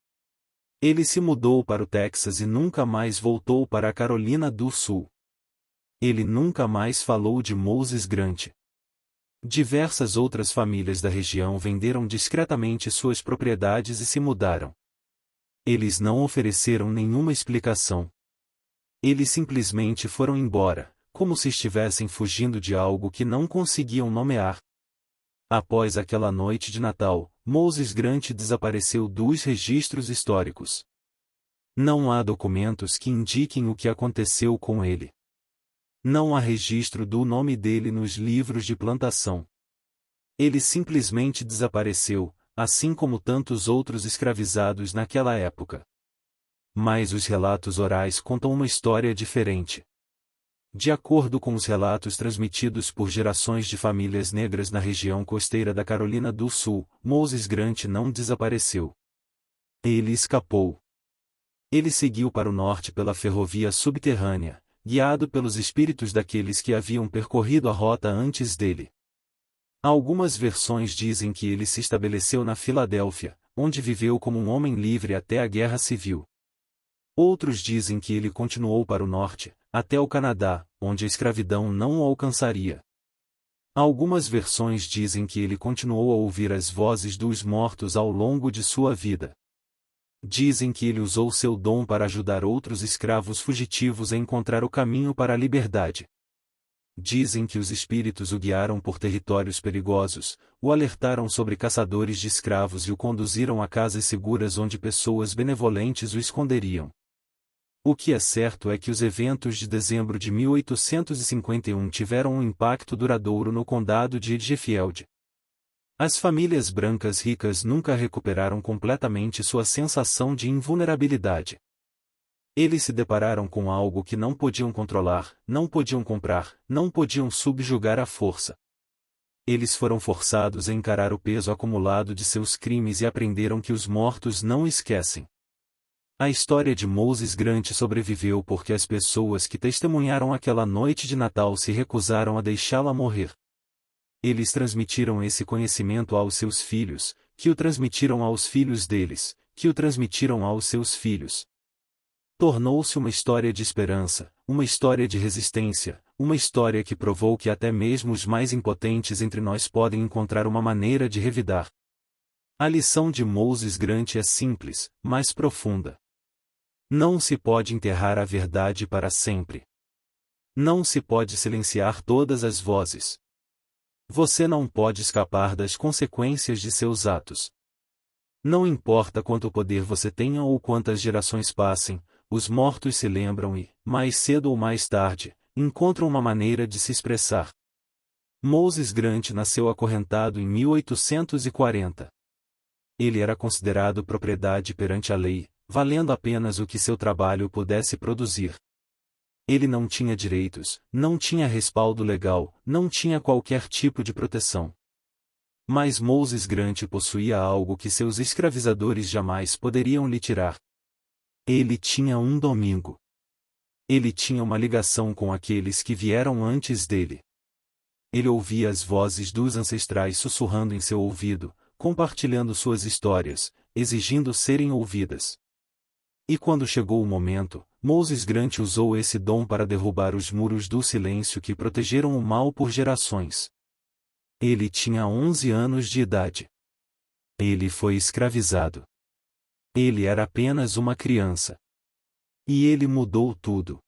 S1: Ele se mudou para o Texas e nunca mais voltou para a Carolina do Sul. Ele nunca mais falou de Moses Grant. Diversas outras famílias da região venderam discretamente suas propriedades e se mudaram. Eles não ofereceram nenhuma explicação. Eles simplesmente foram embora, como se estivessem fugindo de algo que não conseguiam nomear. Após aquela noite de Natal, Moses Grant desapareceu dos registros históricos. Não há documentos que indiquem o que aconteceu com ele. Não há registro do nome dele nos livros de plantação. Ele simplesmente desapareceu, assim como tantos outros escravizados naquela época. Mas os relatos orais contam uma história diferente. De acordo com os relatos transmitidos por gerações de famílias negras na região costeira da Carolina do Sul, Moses Grant não desapareceu. Ele escapou. Ele seguiu para o norte pela ferrovia subterrânea, guiado pelos espíritos daqueles que haviam percorrido a rota antes dele. Algumas versões dizem que ele se estabeleceu na Filadélfia, onde viveu como um homem livre até a Guerra Civil. Outros dizem que ele continuou para o norte, até o Canadá, onde a escravidão não o alcançaria. Algumas versões dizem que ele continuou a ouvir as vozes dos mortos ao longo de sua vida. Dizem que ele usou seu dom para ajudar outros escravos fugitivos a encontrar o caminho para a liberdade. Dizem que os espíritos o guiaram por territórios perigosos, o alertaram sobre caçadores de escravos e o conduziram a casas seguras onde pessoas benevolentes o esconderiam. O que é certo é que os eventos de dezembro de 1851 tiveram um impacto duradouro no condado de Sheffield. As famílias brancas ricas nunca recuperaram completamente sua sensação de invulnerabilidade. Eles se depararam com algo que não podiam controlar, não podiam comprar, não podiam subjugar à força. Eles foram forçados a encarar o peso acumulado de seus crimes e aprenderam que os mortos não esquecem. A história de Moses Grant sobreviveu porque as pessoas que testemunharam aquela noite de Natal se recusaram a deixá-la morrer. Eles transmitiram esse conhecimento aos seus filhos, que o transmitiram aos filhos deles, que o transmitiram aos seus filhos. Tornou-se uma história de esperança, uma história de resistência, uma história que provou que até mesmo os mais impotentes entre nós podem encontrar uma maneira de revidar. A lição de Moses Grant é simples, mas profunda. Não se pode enterrar a verdade para sempre. Não se pode silenciar todas as vozes. Você não pode escapar das consequências de seus atos. Não importa quanto poder você tenha ou quantas gerações passem, os mortos se lembram e, mais cedo ou mais tarde, encontram uma maneira de se expressar. Moses Grant nasceu acorrentado em 1840. Ele era considerado propriedade perante a lei, valendo apenas o que seu trabalho pudesse produzir. Ele não tinha direitos, não tinha respaldo legal, não tinha qualquer tipo de proteção. Mas Moses Grant possuía algo que seus escravizadores jamais poderiam lhe tirar. Ele tinha um domingo. Ele tinha uma ligação com aqueles que vieram antes dele. Ele ouvia as vozes dos ancestrais sussurrando em seu ouvido, compartilhando suas histórias, exigindo serem ouvidas. E quando chegou o momento, Moses Grant usou esse dom para derrubar os muros do silêncio que protegeram o mal por gerações. Ele tinha 11 anos de idade. Ele foi escravizado. Ele era apenas uma criança. E ele mudou tudo.